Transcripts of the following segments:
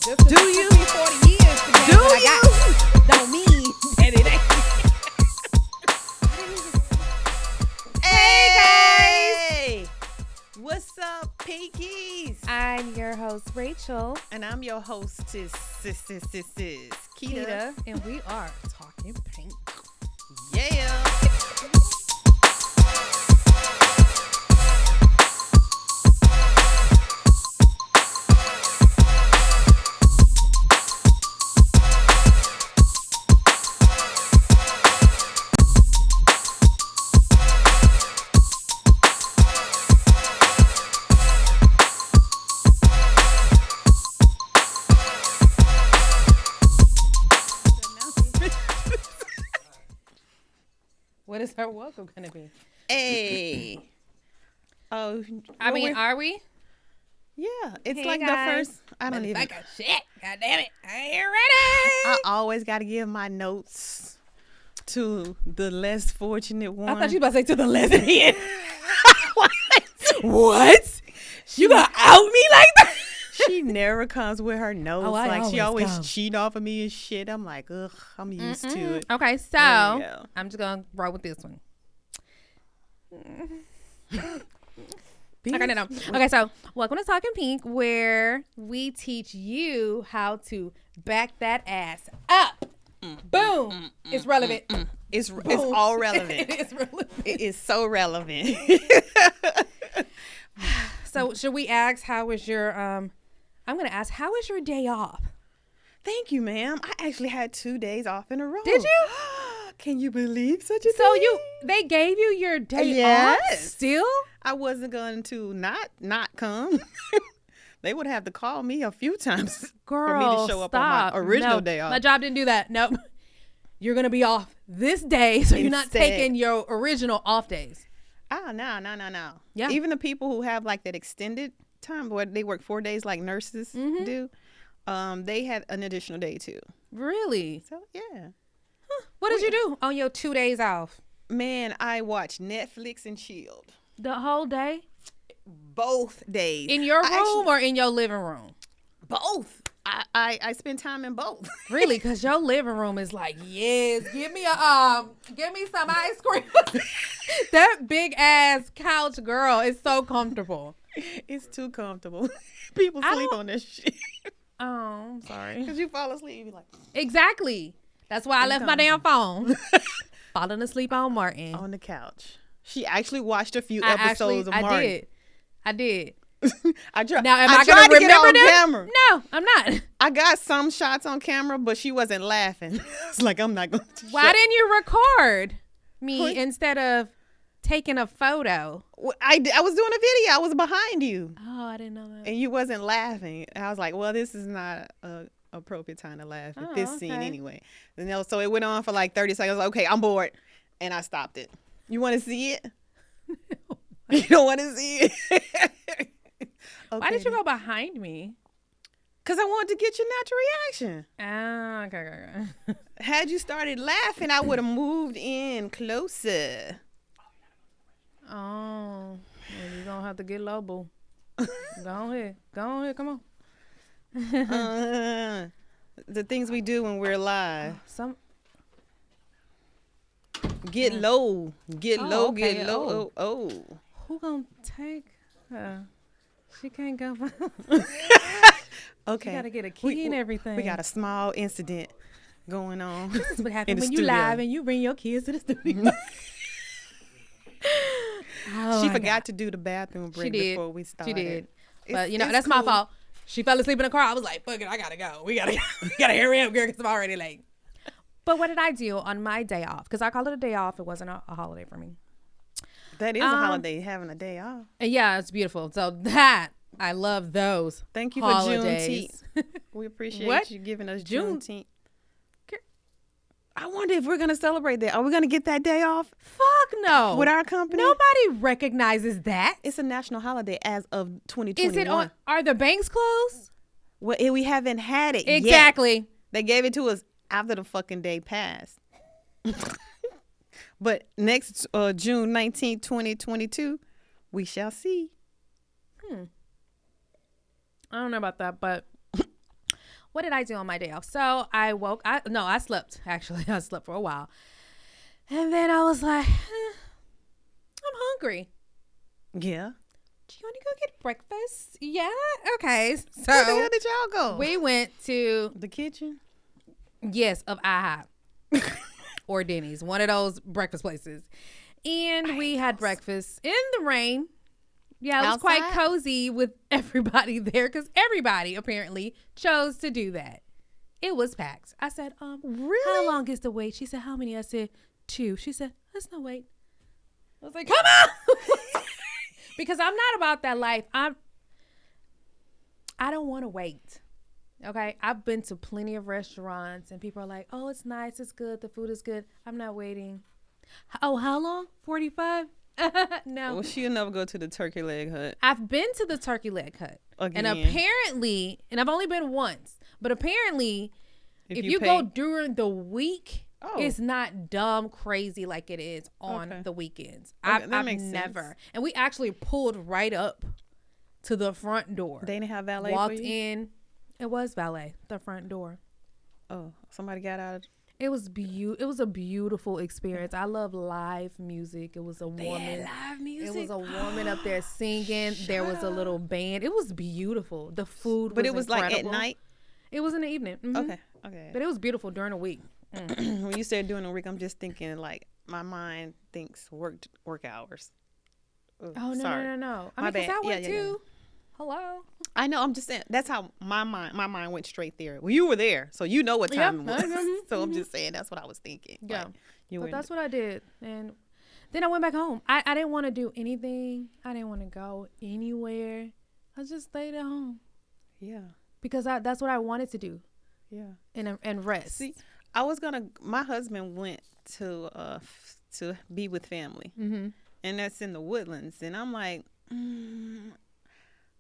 Just 'cause Do it you? took me 40 years to get Do what I got, don't mean that it ain't. Hey, what's up, Pinkies? I'm your host, Rachel. And I'm your hostess, Kita. Kita, and we are Talking Pink. Yeah. What is our welcome going to be? Hey. Oh, I mean, are we? Yeah, it's Hey, like guys. the first. I don't even. Shit. God damn it. I ain't ready. I always got to give my notes to the less fortunate one. I thought you were about to say to the lesbian. What? You gonna out me like that? She never comes with her notes. Oh, I like she always always come. cheat off of me and shit. I'm like, ugh, I'm used to it. Okay, so There you go. I'm just gonna roll with this one. Okay, no. Okay, so welcome to Talking Pink, where we teach you how to back that ass up. Boom. It's relevant. It's all relevant. It's relevant. It is so relevant. So should we ask how was your I'm gonna ask, how was your day off? Thank you, ma'am. I actually had 2 days off in a row. Did you? Can you believe such a So thing? they gave you your day off Yes. still? I wasn't going to not come. They would have to call me a few times Girl, for me to show up stop. on my original No, day off. My job didn't do that. Nope. You're going to be off this day, so you're not Instead. taking your original off days. Oh, no. Yeah. Even the people who have like that extended time where they work 4 days like nurses do, they had an additional day too. Really? So, yeah. What did you do on your 2 days off? Man, I watched Netflix and chilled. The whole day? Both days. In your room or in your living room? Both. I spend time in both. Really? Because your living room is like, yes, give me some ice cream. That big ass couch, girl, is so comfortable. It's too comfortable. People sleep on this shit. Oh, I'm sorry. Because you fall asleep, you be like, Exactly. That's why I left my damn phone. Falling asleep on Martin. on the couch. She actually watched a few episodes of Martin. I did. I tried. Now, am I I tried going to to get it remember on them? camera. No, I'm not. I got some shots on camera, but she wasn't laughing. It's like, I'm not going to. Why didn't you record me instead of taking a photo? I was doing a video. I was behind you. Oh, I didn't know that. And you wasn't laughing. And I was like, well, this is not a appropriate time to laugh at this scene okay. anyway. So it went on for like 30 seconds. I was like, okay, I'm bored. And I stopped it. You want to see it? You don't want to see it? Why did you go behind me? Because I wanted to get your natural reaction. Ah, okay. Had you started laughing, I would have moved in closer. Oh, well, you're going to have to get low, boo. Go ahead, come on. The things we do when we're live. Get Mm. low. Get low. Okay. Get low. Oh. Who gonna take her? She can't go. Okay. You gotta get a key and everything. We got a small incident going on. This is what happens in the when you studio. live and you bring your kids to the studio. She forgot to do the bathroom break did. before we started. She did. It's- But, you know, it's that's my cool. fault. She fell asleep in the car. I was like, fuck it, I gotta go. We gotta hurry up, girl, because I'm already late. But what did I do on my day off? Because I called it a day off. It wasn't a holiday for me. That is a holiday, having a day off. And yeah, it's beautiful. So that, I love those. Thank you for holidays. Juneteenth. We appreciate What? you giving us June- Juneteenth. I wonder if we're going to celebrate that. Are we going to get that day off Fuck no. with our company? Nobody recognizes that. It's a national holiday as of 2021. Is it on? Are the banks closed? Well, we haven't had it yet. Exactly. They gave it to us after the fucking day passed. But next June 19th, 2022, we shall see. I don't know about that, but what did I do on my day off? So I slept. Actually, I slept for a while. And then I was like, I'm hungry. Yeah. Do you want to go get breakfast? Yeah. Okay. So Where the hell did y'all go? we went to The kitchen? yes, of IHOP or Denny's, one of those breakfast places. And we had breakfast in the rain. Yeah, it was quite cozy with everybody there because everybody apparently chose to do that. It was packed. I said, really? How long is the wait? She said, how many? I said, 2. She said, there's no wait. I was like, come on. Because I'm not about that life. I don't want to wait. Okay. I've been to plenty of restaurants and people are like, oh, it's nice. It's good. The food is good. I'm not waiting. Oh, how long? 45? No. Well, she'll never go to the turkey leg hut. I've been to the turkey leg hut. Again. And apparently, and I've only been once, but apparently if you go during the week, it's not dumb crazy like it is on the weekends. I've never. Sense. And we actually pulled right up to the front door. They didn't have valet Walked for you? in. It was valet, the front door. Oh, somebody got out. It was It was a beautiful experience. I love live music. It was a woman. Live music. It was a woman up there singing. There was a little band. It was beautiful. The food, but was it was incredible. like at night. It was in the evening. Mm-hmm. Okay. But it was beautiful during the week. When you said during the week, I'm just thinking like my mind thinks work hours. Oh no. I mean, bad. I went too. Hello. I know. I'm just saying that's how my mind went straight there. Well, you were there, so you know what time it was. So I'm just saying that's what I was thinking. Yeah, like, but that's what I did, and then I went back home. I didn't want to do anything. I didn't want to go anywhere. I just stayed at home. Yeah, because that's what I wanted to do. Yeah, and rest. See, my husband went to be with family, and that's in the Woodlands, and I'm like.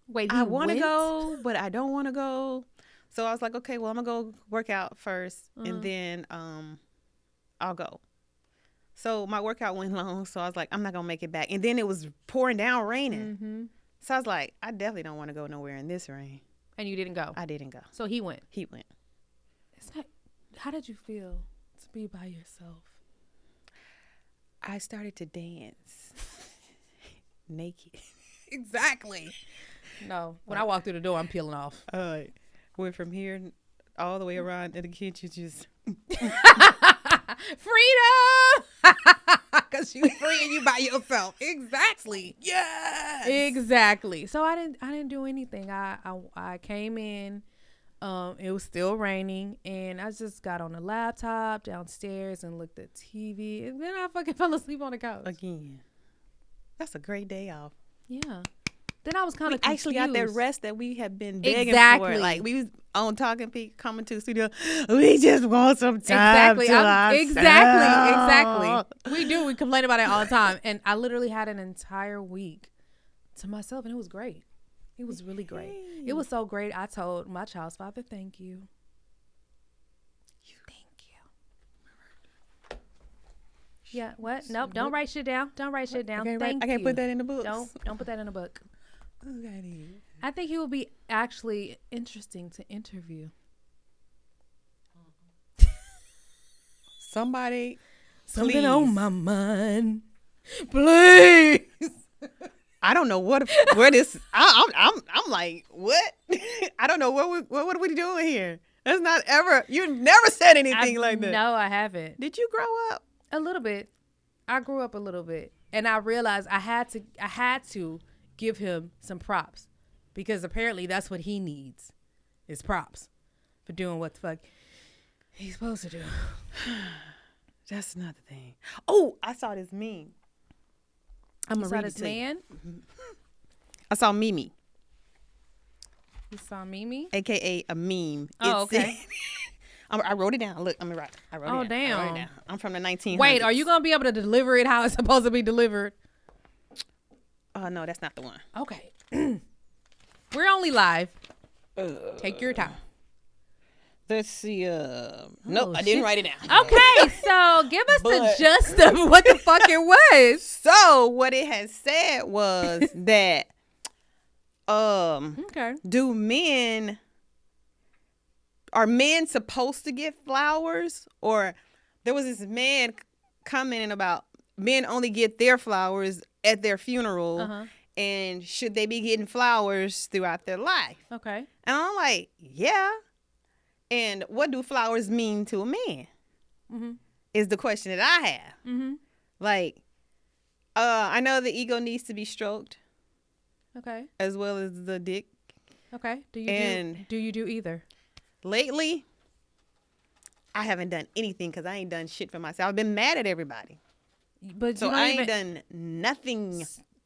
Wait, I want to go, but I don't want to go. So I was like, okay, well, I'm going to go work out first, and then I'll go. So my workout went long, so I was like, I'm not going to make it back. And then it was pouring down, raining. Mm-hmm. So I was like, I definitely don't want to go nowhere in this rain. And you didn't go? I didn't go. So he went? He went. How did you feel to be by yourself? I started to dance naked. Exactly. No, when I walk through the door, I'm peeling off. Went from here all the way around to the kitchen, just freedom, because you free and you by yourself. Exactly. Yes. Exactly. So I didn't do anything. I came in. It was still raining, and I just got on the laptop downstairs and looked at TV, and then I fucking fell asleep on the couch again. That's a great day off. Yeah. Then I was kind of actually got that rest that we have been begging for. Like we was on TALKinPINk, coming to the studio. We just want some time to ourselves. Exactly. We do. We complain about it all the time. And I literally had an entire week to myself, and it was great. It was really great. It was so great. I told my child's father, thank you. Yeah, what? Nope, don't write shit down. Don't write shit down. I can't put that in the book. Don't put that in the book. I think he will be actually interesting to interview. Something on my mind, please. I don't know where this. I'm like, what? I don't know what are we doing here? That's not ever. You never said anything like that. No, I haven't. Did you grow up? A little bit. I grew up a little bit, and I realized I had to give him some props, because apparently that's what he needs, is props for doing what the fuck he's supposed to do. That's another thing. Oh, I saw this meme. I'm gonna read this man. I saw Mimi. You saw Mimi? AKA a meme. Oh, okay. I wrote it down. Look, I wrote it down. Oh, damn. I wrote it down. I'm from the 1900s. Wait, are you going to be able to deliver it how it's supposed to be delivered? No, that's not the one. Okay. We're only live. Take your time. Let's see. Nope, I didn't write it down. Okay, so give us the gist of what the fuck it was. So what it has said was that okay. Do men are men supposed to get flowers? Or there was this man commenting about men only get their flowers at their funeral, and should they be getting flowers throughout their life? Okay. And I'm like, yeah. And what do flowers mean to a man? Is the question that I have. Like, I know the ego needs to be stroked. Okay. As well as the dick. Okay. Do you do either? Lately, I haven't done anything because I ain't done shit for myself. I've been mad at everybody. But so I ain't done nothing.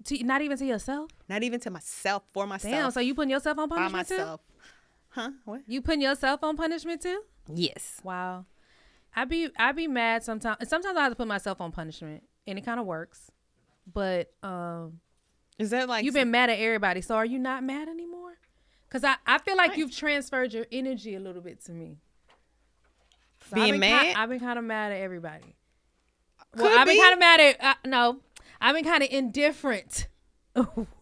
Not even to yourself? Not even to myself, for myself. Damn, so you putting yourself on punishment by myself. Too? Huh? What? You putting yourself on punishment too? Yes. Wow. I be mad sometimes. Sometimes I have to put myself on punishment, and it kind of works. But is that like you've been mad at everybody? So are you not mad anymore? Because I feel like you've transferred your energy a little bit to me. So being mad? I've been kind of mad at everybody. Well, I've been kind of mad at no. I've been kind of indifferent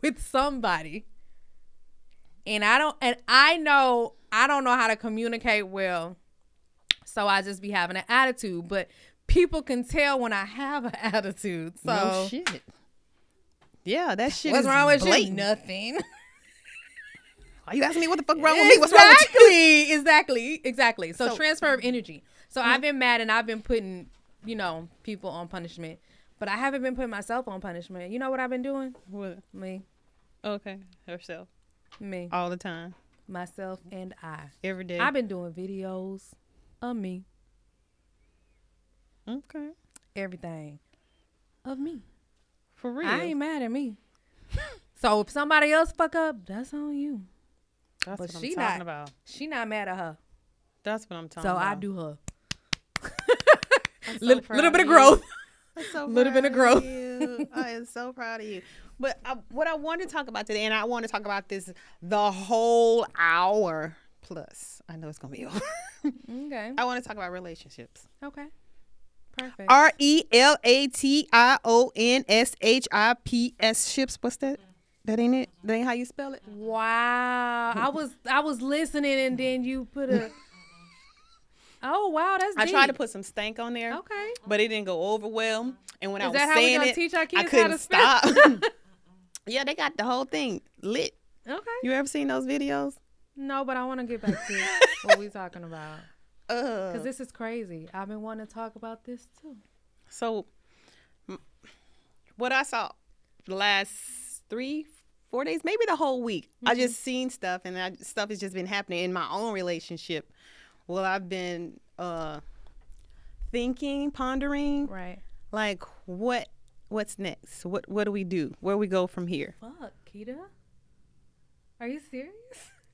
with somebody, and I don't know how to communicate well, so I just be having an attitude. But people can tell when I have an attitude. So no shit. Yeah, that shit. What's wrong with blatant. you? Nothing. Are you asking me what the fuck wrong with me? What's wrong with you? Exactly. So transfer of energy. So I've been mad and I've been putting, people on punishment, but I haven't been putting myself on punishment. You know what I've been doing? What? Me. Okay. Herself. Me. All the time. Myself and I. Every day. I've been doing videos of me. Okay. Everything of me. For real. I ain't mad at me. So if somebody else fuck up, that's on you. That's what I'm talking about. She not mad at her. That's what I'm talking about. So I do her. Little bit of growth. A little bit of growth. I am so proud of you. But what I want to talk about today, and I want to talk about this the whole hour plus. I know it's going to be over. Okay. I want to talk about relationships. Okay. Perfect. RELATIONSHIPS ships. What's that? That ain't it? That ain't how you spell it? Wow. I was listening and then you put a... Oh, wow. That's deep. I tried to put some stank on there. Okay. But it didn't go over well. And when I was saying how we gonna it, teach our kids I couldn't how to stop. Yeah, they got the whole thing lit. Okay. You ever seen those videos? No, but I want to get back to what we talking about. Because this is crazy. I've been wanting to talk about this too. So, what I saw the last 3-4 days, maybe the whole week, I just seen stuff, and stuff has just been happening in my own relationship. Well, I've been thinking, pondering, right? Like what's next? What do we do? Where we go from here? Fuck, Keita, are you serious?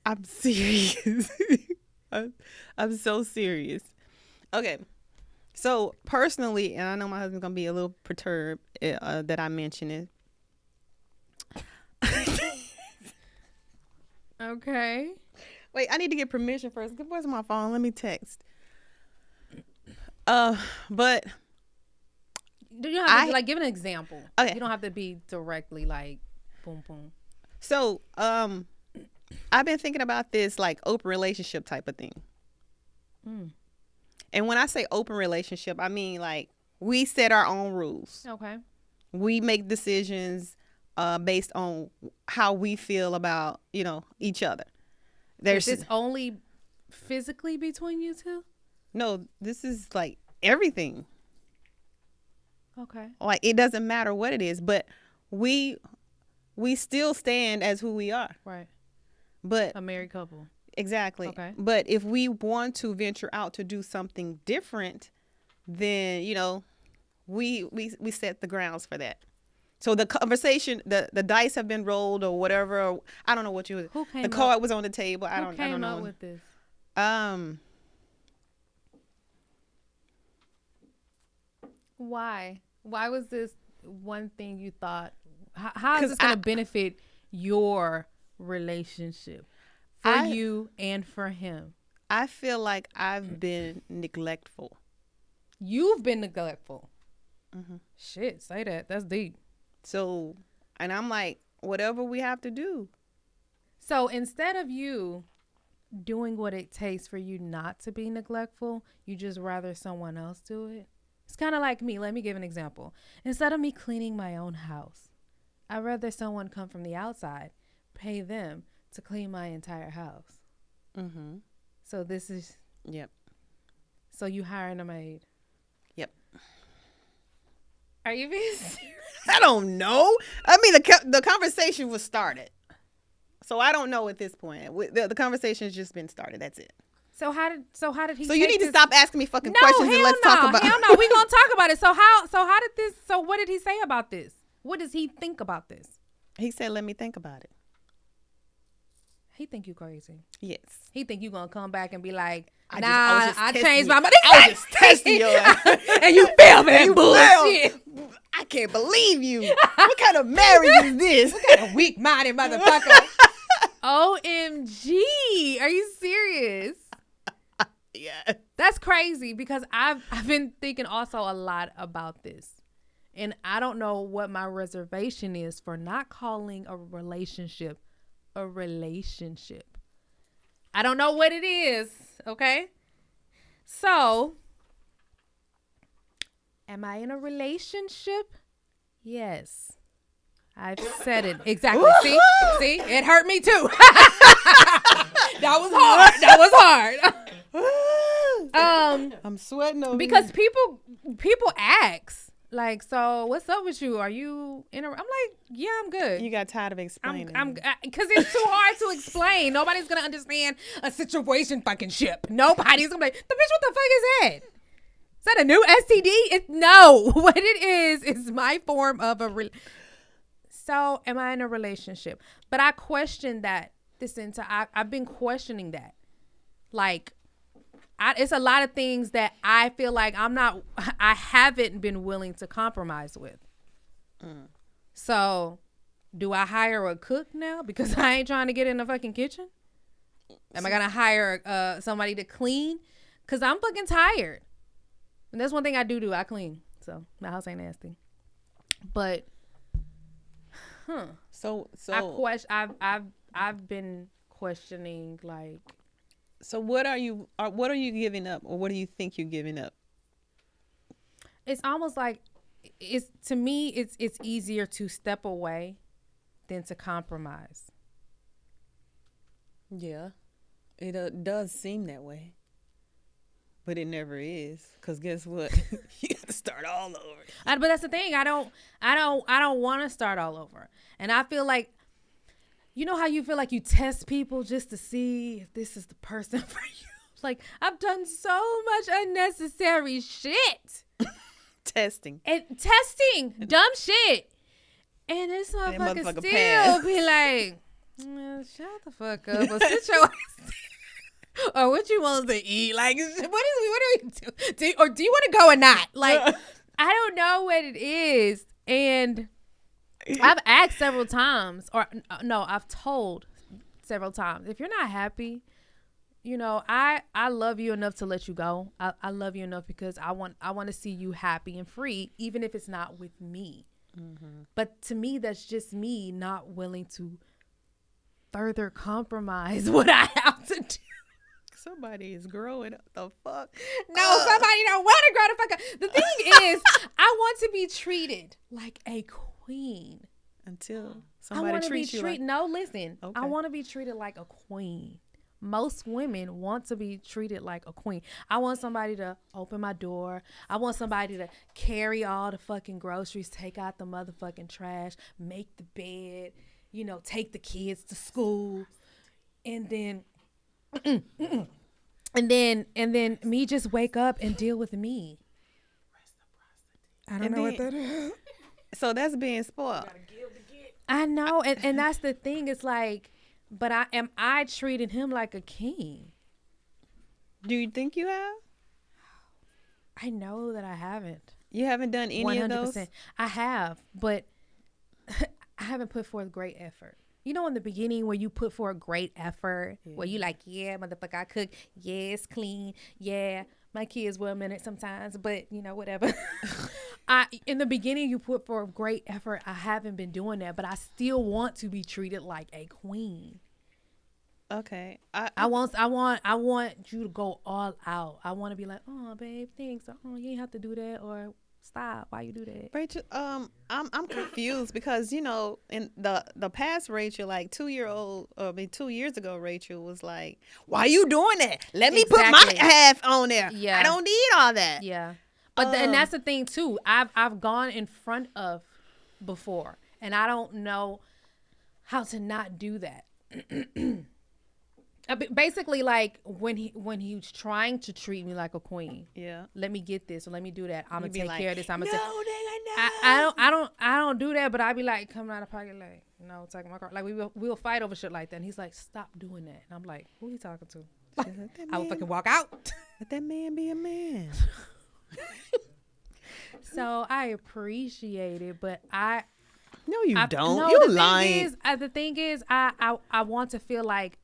I'm serious. I'm so serious. Okay, so personally, and I know my husband's gonna be a little perturbed that I mention it. Okay. Wait, I need to get permission first. Where's my phone? Let me text. But do you have to, give an example? Okay. You don't have to be directly like boom boom. So, I've been thinking about this like open relationship type of thing. And when I say open relationship, I mean like we set our own rules. Okay. We make decisions based on how we feel about, each other. Is this only physically between you two? No, this is like everything. Okay. Like it doesn't matter what it is, but we still stand as who we are. Right. But a married couple. Exactly. Okay. But if we want to venture out to do something different, then, we set the grounds for that. So the conversation, the dice have been rolled or whatever. Or, I don't know what you. Who came the card was on the table. I don't know. Who came up with this? Why? Why was this one thing you thought? How is this going to benefit your relationship for you and for him? I feel like I've been neglectful. You've been neglectful. Mm-hmm. Shit, say that. That's deep. So, and I'm like, whatever we have to do. So instead of you doing what it takes for you not to be neglectful. You just rather someone else do it. It's kind of like me. Let me give an example. Instead of me cleaning my own house, I'd rather someone come from the outside, pay them to clean my entire house. Mm-hmm. So this is... Yep. So you hiring a maid? Yep. Are you being serious? I don't know. I mean, the conversation was started. So I don't know at this point. The conversation has just been started. That's it. So how did he? So you need to stop asking me fucking questions and let's talk about. Hell no, we gonna talk about it. So how did this? So what did he say about this? What does he think about this? He said, "Let me think about it." He think you crazy. Yes. He think you gonna come back and be like, I changed my mind. I was just testing your ass. And you fell for that bullshit. I can't believe you. What kind of marriage is this? What kind of weak-minded motherfucker? OMG. Are you serious? Yeah. That's crazy because I've been thinking also a lot about this. And I don't know what my reservation is for not calling a relationship a relationship. I don't know what it is, okay? So, am I in a relationship? Yes. I've said it. Exactly. See? It hurt me too. That was hard. I'm sweating over because people ask, like, so what's up with you? Are you in a... I'm like, yeah, I'm good. You got tired of explaining. Because it's too hard to explain. Nobody's going to understand a situation fucking ship. Nobody's going to be like, the bitch, what the fuck is that? Is that a new STD? No. What it is my form of a... So, am I in a relationship? But I question that I've been questioning that. Like, it's a lot of things that I feel like I haven't been willing to compromise with. So, do I hire a cook now because I ain't trying to get in the fucking kitchen? Am I going to hire somebody to clean? Because I'm fucking tired. And that's one thing I do. I clean. So, my house ain't nasty. But, So I've been questioning, like. So what are you giving up, or what do you think you're giving up? It's almost like to me it's easier to step away than to compromise. Yeah, it does seem that way, but it never is. Cause guess what? You got to start all over. But that's the thing. I don't want to start all over, and I feel like. You know how you feel like you test people just to see if this is the person for you? Like, I've done so much unnecessary shit. Testing. Dumb shit. And this motherfucker still be like, shut the fuck up. Or sit your ass. Or what you want to eat? Like, what do we do? Or do you want to go or not? Like, I don't know what it is. And I've asked several times, or no, I've told several times, if you're not happy, you know, I love you enough to let you go. I love you enough because I want to see you happy and free, even if it's not with me. Mm-hmm. But to me, that's just me not willing to further compromise what I have to do. Somebody is growing up the fuck. No, somebody don't want to grow the fuck up. The thing is, I want to be treated like a queen. Until somebody treats you like... No, listen. Okay. I want to be treated like a queen. Most women want to be treated like a queen. I want somebody to open my door. I want somebody to carry all the fucking groceries, take out the motherfucking trash, make the bed, you know, take the kids to school. And then... And then me just wake up and deal with me. I don't know what that is. So that's being spoiled. I know, and that's the thing. It's like, but I treated him like a king. Do you think you have? I know that I haven't. You haven't done any 100%. Of those? I have, but I haven't put forth great effort. You know, in the beginning where you put forth great effort, where you like, yeah, motherfucker, I cook. Yeah, it's clean. Yeah, my kids will a minute sometimes, but you know, whatever. In the beginning, you put forth great effort. I haven't been doing that, but I still want to be treated like a queen. Okay. I want you to go all out. I want to be like, oh, babe, thanks. Oh, you ain't have to do that, or stop. Why you do that? Rachel, I'm confused because in the past, Rachel, like 2 years ago, Rachel was like, "Why you doing that? Let me put my half on there. Yeah, I don't need all that." Yeah, but and that's the thing too. I've gone in front of before, and I don't know how to not do that. Basically, like when he's trying to treat me like a queen. Yeah. Let me get this or let me do that. I'm gonna take care of this. I'm gonna no, nigga, no. I don't do that, but I be like coming out of pocket like, no, take my car. Like we'll fight over shit like that. And he's like, stop doing that. And I'm like, who he talking to? I would fucking walk out. Let that man be a man. So I appreciate it, but no, you don't. No, You're lying. The thing is, I want to feel like,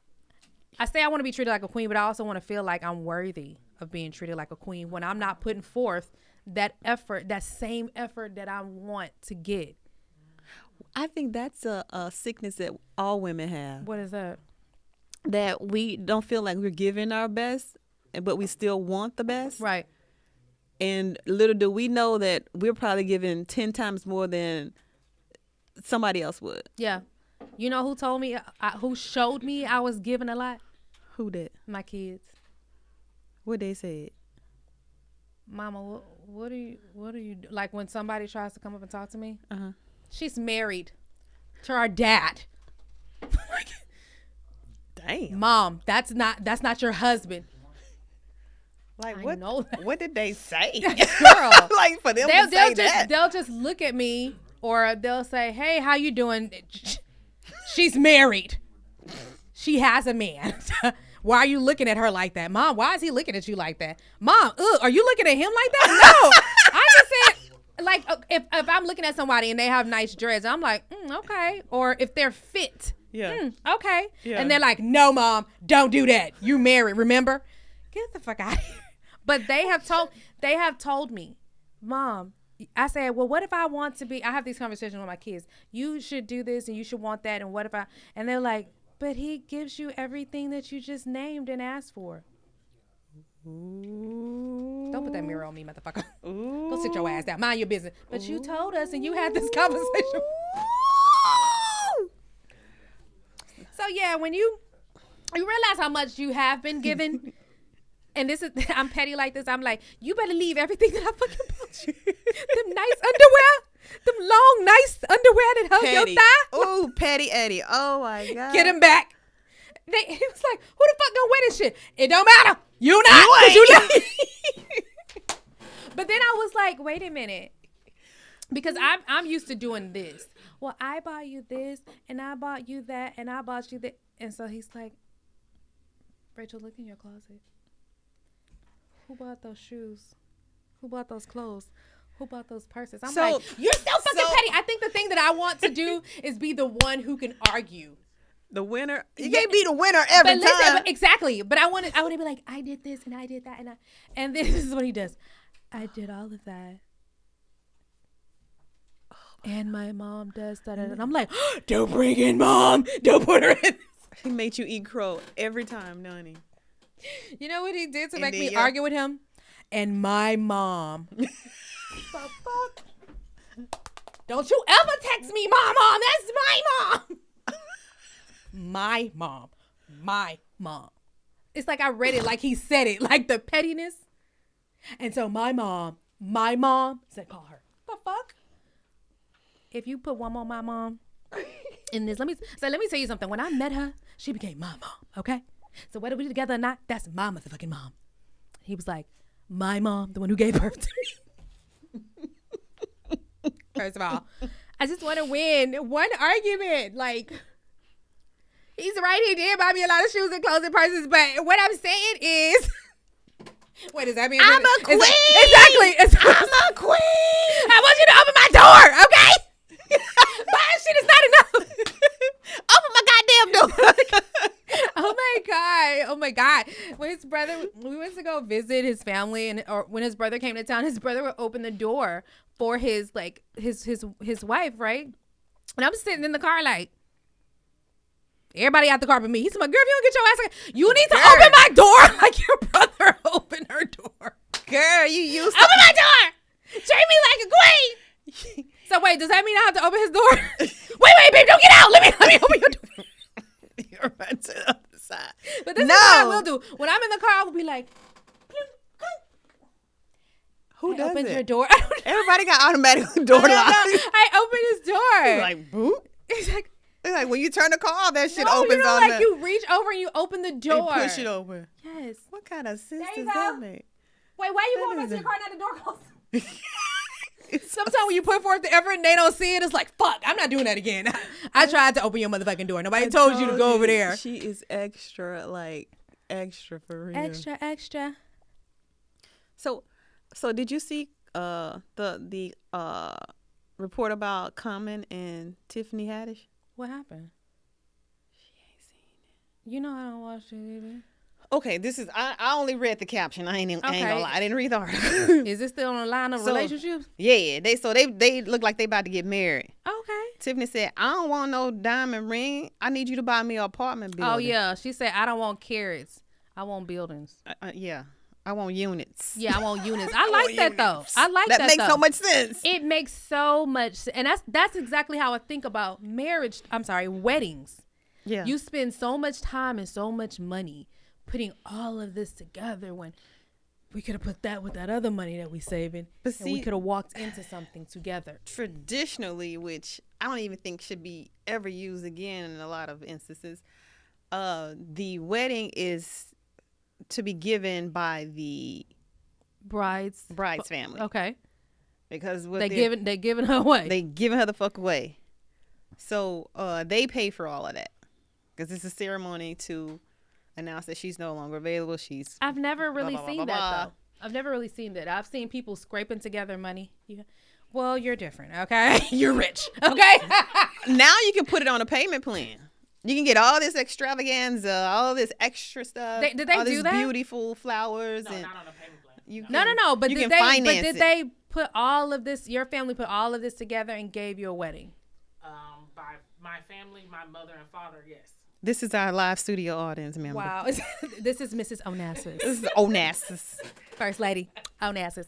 I say I want to be treated like a queen, but I also want to feel like I'm worthy of being treated like a queen when I'm not putting forth that effort, that same effort that I want to get. I think that's a sickness that all women have. What is that? That we don't feel like we're giving our best, but we still want the best. Right. And little do we know that we're probably giving 10 times more than somebody else would. Yeah. You know who told me, who showed me I was giving a lot? Who did? My kids. What they said? Mama, what do you do? Like when somebody tries to come up and talk to me? Uh-huh. She's married to our dad. Damn. Mom, that's not your husband. Like I know that. What did they say? Girl. Like for them to say that. They'll just look at me, or they'll say, hey, how you doing? She's married. She has a man. Why are you looking at her like that? Mom, why is he looking at you like that? Mom, are you looking at him like that? No. I just said, like, if I'm looking at somebody and they have nice dreads, I'm like, okay. Or if they're fit, okay. Yeah. And they're like, no, Mom, don't do that. You married, remember? Get the fuck out of here. But they have told me, Mom, I said, well, what if I want to be, I have these conversations with my kids. You should do this and you should want that. And what if and they're like, but he gives you everything that you just named and asked for. Ooh. Don't put that mirror on me, motherfucker. Ooh. Go sit your ass down. Mind your business. But you told us and you had this conversation. So yeah, when you realize how much you have been given, and this is, I'm petty like this, I'm like, you better leave everything that I fucking bought you. Them nice underwear, them long, nice underwear that hug your thigh. Oh, Petty Eddie. Oh my God. Get him back. He was like, who the fuck gonna wear this shit? It don't matter. You not. You But then I was like, wait a minute. Because I'm used to doing this. Well, I bought you this, and I bought you that, and I bought you that. And so he's like, Rachel, look in your closet. Who bought those shoes? Who bought those clothes? Who bought those purses? I'm like, you're so fucking petty. I think the thing that I want to do is be the one who can argue. The winner? You can't be the winner every time. Exactly. But I want to be like, I did this and I did that. And this is what he does. I did all of that. And my mom does that. And I'm like, don't bring in Mom. Don't put her in. He made you eat crow every time, don't he? You know what he did to make me argue with him? And my mom. The fuck? Don't you ever text me, Mom. That's my mom. My mom. My mom. It's like I read it like he said it. Like the pettiness. And so my mom said, call her. The fuck? If you put one more my mom in this, let me tell you something. When I met her, she became my mom, okay? So whether we together or not, that's my motherfucking mom. He was like, my mom, the one who gave birth to me. First of all, I just want to win one argument. Like, he's right, he did buy me a lot of shoes and clothes and purses, but what I'm saying is, what does that mean? I'm a queen. Exactly. I'm a queen. I want you to open my door, okay? Buying shit is not enough. Open my goddamn door. Oh my God. When his brother, we went to go visit his family, or when his brother came to town, his brother would open the door for his wife, right? And I'm sitting in the car like, Everybody out the car but me. He said, girl, if you don't get your ass again, you need to open my door like your brother opened her door. Girl, you used to open my door. Treat me like a queen. So wait, does that mean I have to open his door? wait, babe, don't get out. Let me open your door. You're right to the other side. But this is what I will do. When I'm in the car, I will be like, who does opened it? your door. Everybody got automatic door locks. I opened his door. Like, boop. It's like when you turn the car off, that shit no, opens you know, on like you reach over and you open the door. And push it open. Yes. What kind of sense There you does go. that make? Wait, why you going back to your car now the door closed? Sometimes when you put forth the effort and they don't see it, it's like, fuck, I'm not doing that again. I tried to open your motherfucking door. Nobody told you to go over there. She is extra for real. Extra. So did you see the report about Common and Tiffany Haddish? What happened? She ain't seen it. You know I don't watch it either. Okay, this is I only read the caption. I ain't gonna lie. I didn't read the article. Is this still on the line of relationships? Yeah, they look like they about to get married. Okay. Tiffany said, I don't want no diamond ring. I need you to buy me an apartment building. Oh yeah, she said I don't want carrots. I want buildings. Yeah. I want units. Yeah, I want units. I like that though. I like that. That makes so much sense. It makes so much, and that's exactly how I think about marriage. I'm sorry, weddings. Yeah. You spend so much time and so much money putting all of this together when we could have put that with that other money that we saving, and we could have walked into something together. Traditionally, which I don't even think should be ever used again in a lot of instances, the wedding is to be given by the bride's family. Okay. Because they giving her away. They giving her the fuck away. So they pay for all of that because it's a ceremony to announce that she's no longer available. I've never really seen that though. I've never really seen that. I've seen people scraping together money. Well, you're different, okay? You're rich, okay? Now you can put it on a payment plan. You can get all this extravaganza, all this extra stuff. Did they all do this that? Beautiful flowers. No, and not on a payment plan. No. But you did they put all of this? Your family put all of this together and gave you a wedding? By my family, my mother and father, yes. This is our live studio audience member. Wow. This is Mrs. Onassis. This is Onassis. First lady Onassis.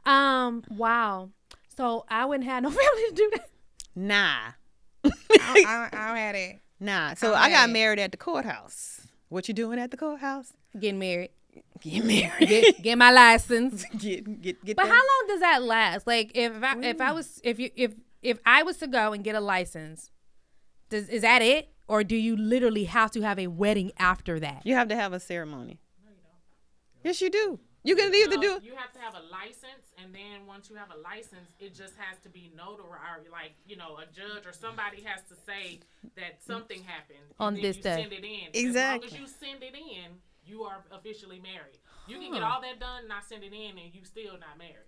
Wow. So I wouldn't have no family to do that. Nah. I don't have it. Nah. So I got married at the courthouse. What you doing at the courthouse? Getting married. Get married. Get my license. Get. But how long does that last? Like if I was to go and get a license, is that it? Or do you literally have to have a wedding after that? You have to have a ceremony. No, you don't. Yes, you do. You can either do. You have to have a license, and then once you have a license, it just has to be notarized. Like, a judge or somebody has to say that something happened on this day. Send it in. Exactly. As long as you send it in, you are officially married. You can get all that done, not send it in, and you still not married.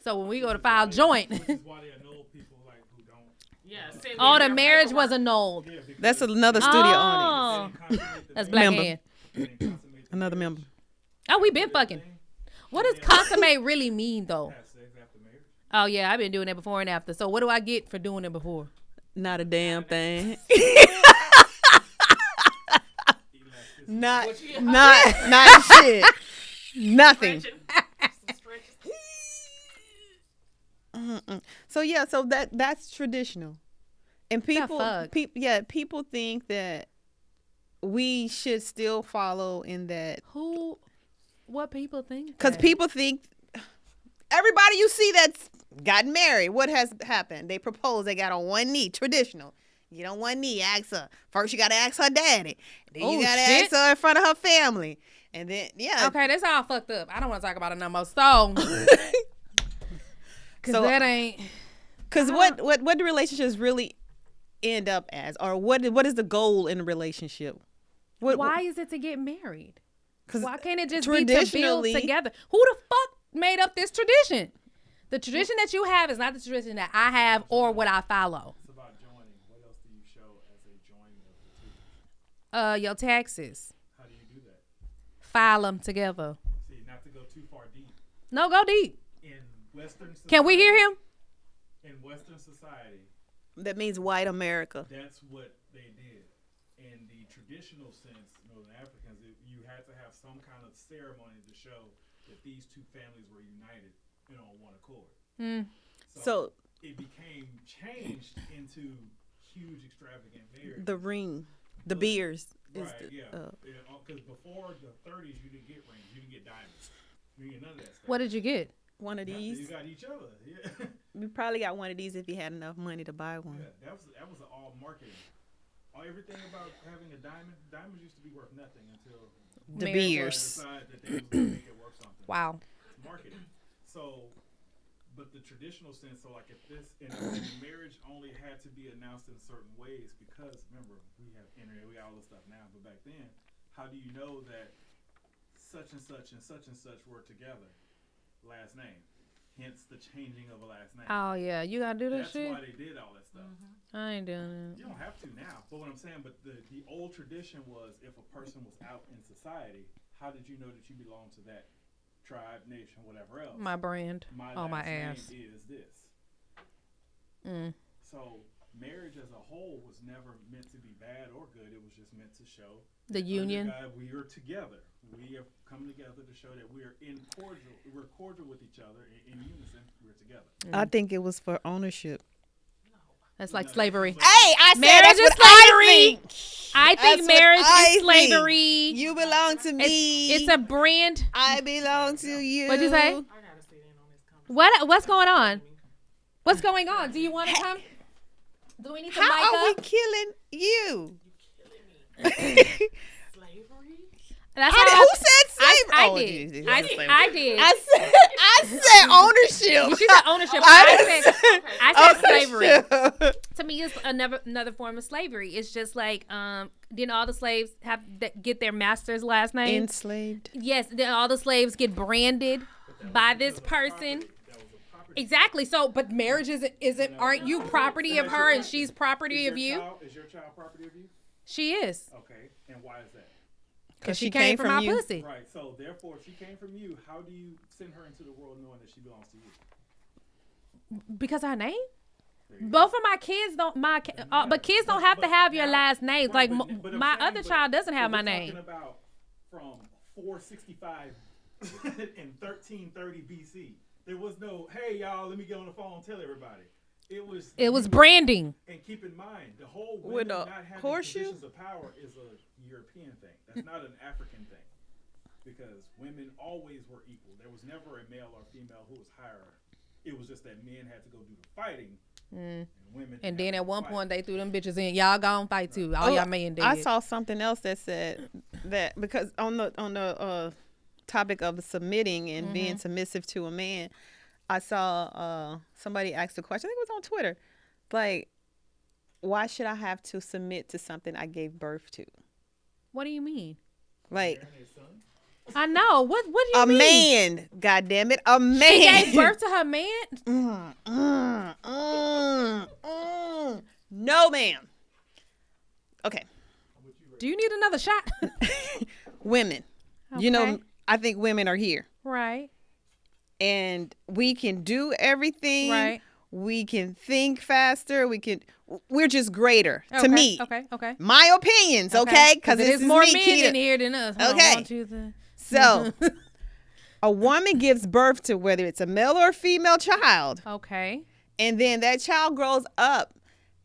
So when we go to file joint. Which is why they annul people who don't. Yeah. The marriage was annulled. Yeah, That's another studio audience. That's black Member. hand. Another member. Oh, we been fucking. What does consummate really mean, though? Oh, yeah, I've been doing it before and after. So what do I get for doing it before? Not a damn thing. not shit. Nothing. So that's traditional, and people think that we should still follow in that. What people think? Because people think everybody you see that's gotten married, what has happened? They propose. They got on one knee. Traditional. Get on one knee. Ask her. First, you got to ask her daddy. Then you got to ask her in front of her family. And then, Okay, that's all fucked up. I don't want to talk about it no more. So, because that ain't. Because what do relationships really end up as? Or what is the goal in a relationship? Why is it to get married? Why can't it just be to build together? Who the fuck made up this tradition? The tradition that you have is not the tradition that I have or what I follow. It's about joining. What else do you show as a joining of the two? Your taxes. How do you do that? File them together. See, not to go too far deep. No, go deep. In Western society. Can we hear him? In Western society. That means white America. That's what they did. traditional sense, Northern Africans, you had to have some kind of ceremony to show that these two families were united, on one accord. So it became changed into huge, extravagant marriage. The ring, the beers. Right, because before the 30s, you didn't get rings, you didn't get diamonds, you didn't get none of that stuff. What did you get? One of these. You got each other. Yeah. We probably got one of these if you had enough money to buy one. Yeah, that was all marketing. Everything about having a diamonds used to be worth nothing until the beers decided that they was going to make it worth something. Wow. It's marketing. So, but the traditional sense, so like if this in marriage only had to be announced in certain ways, because remember we have internet, we got all this stuff now, but back then, how do you know that such and such and such and such were together? Last name. Hence the changing of a last name. Oh yeah, you gotta do that shit. That's why they did all that stuff. I ain't doing it. You don't have to now. But what I'm saying, but the old tradition was if a person was out in society, how did you know that you belonged to that tribe, nation, whatever else? My brand. My my last ass. name is this. So marriage as a whole was never meant to be bad or good. It was just meant to show the union. God, we are together. We have come together to show that we're cordial with each other. In unison, we're together. I think it was for ownership. That's like slavery. Hey, I said marriage that's is what slavery. I think That's marriage what I is slavery. think. You belong to me. It's a brand. I belong to you. What'd you say? I gotta sit in on this conversation. What's going on? What's going on? Do you want to come? Do we need to mic How are we up? killing you? Slavery? That's Who said slavery? I Oh, did. you I said slavery. did. I said ownership. She said ownership. I said slavery. To me, it's another form of slavery. It's just like, didn't all the slaves have get their master's last name? Enslaved. Yes. Then all the slaves get branded by this person. Exactly. So, but marriage isn't. Aren't you property of her and she's property of you? Is your child property of you? She is. Okay, and why is that? Because she came from my pussy. Right. So therefore, if she came from you, how do you send her into the world knowing that she belongs to you? Because her name. Both of my kids don't. But kids don't have to have your last names. Right, Like but I'm my saying, other child doesn't have my we're name. Talking about from 465 in 1330 BC. There was no, hey y'all, let me get on the phone and tell everybody. It was branding. And keep in mind, the whole With women a not having horseshoe? positions of power is a European thing. That's not an African thing. Because women always were equal. There was never a male or female who was higher. It was just that men had to go do the fighting. And women. And then at one point they threw them bitches in. Y'all gone fight too. All y'all men did. I saw something else that said that because on the topic of submitting and being submissive to a man, I saw somebody asked a question. I think it was on Twitter, like, why should I have to submit to something I gave birth to? What do you mean? Like, I know. What do you a mean? man, God damn it, a man. She gave birth to her man? No, ma'am. Okay. Do you need another shot? Women. Okay. You know, I think women are here. Right. And we can do everything. Right. We can think faster. We're just greater to me. Okay. My opinions, okay? Because there's more men in here than us. Hold Okay. on, to the... So, a woman gives birth to whether it's a male or female child. Okay. And then that child grows up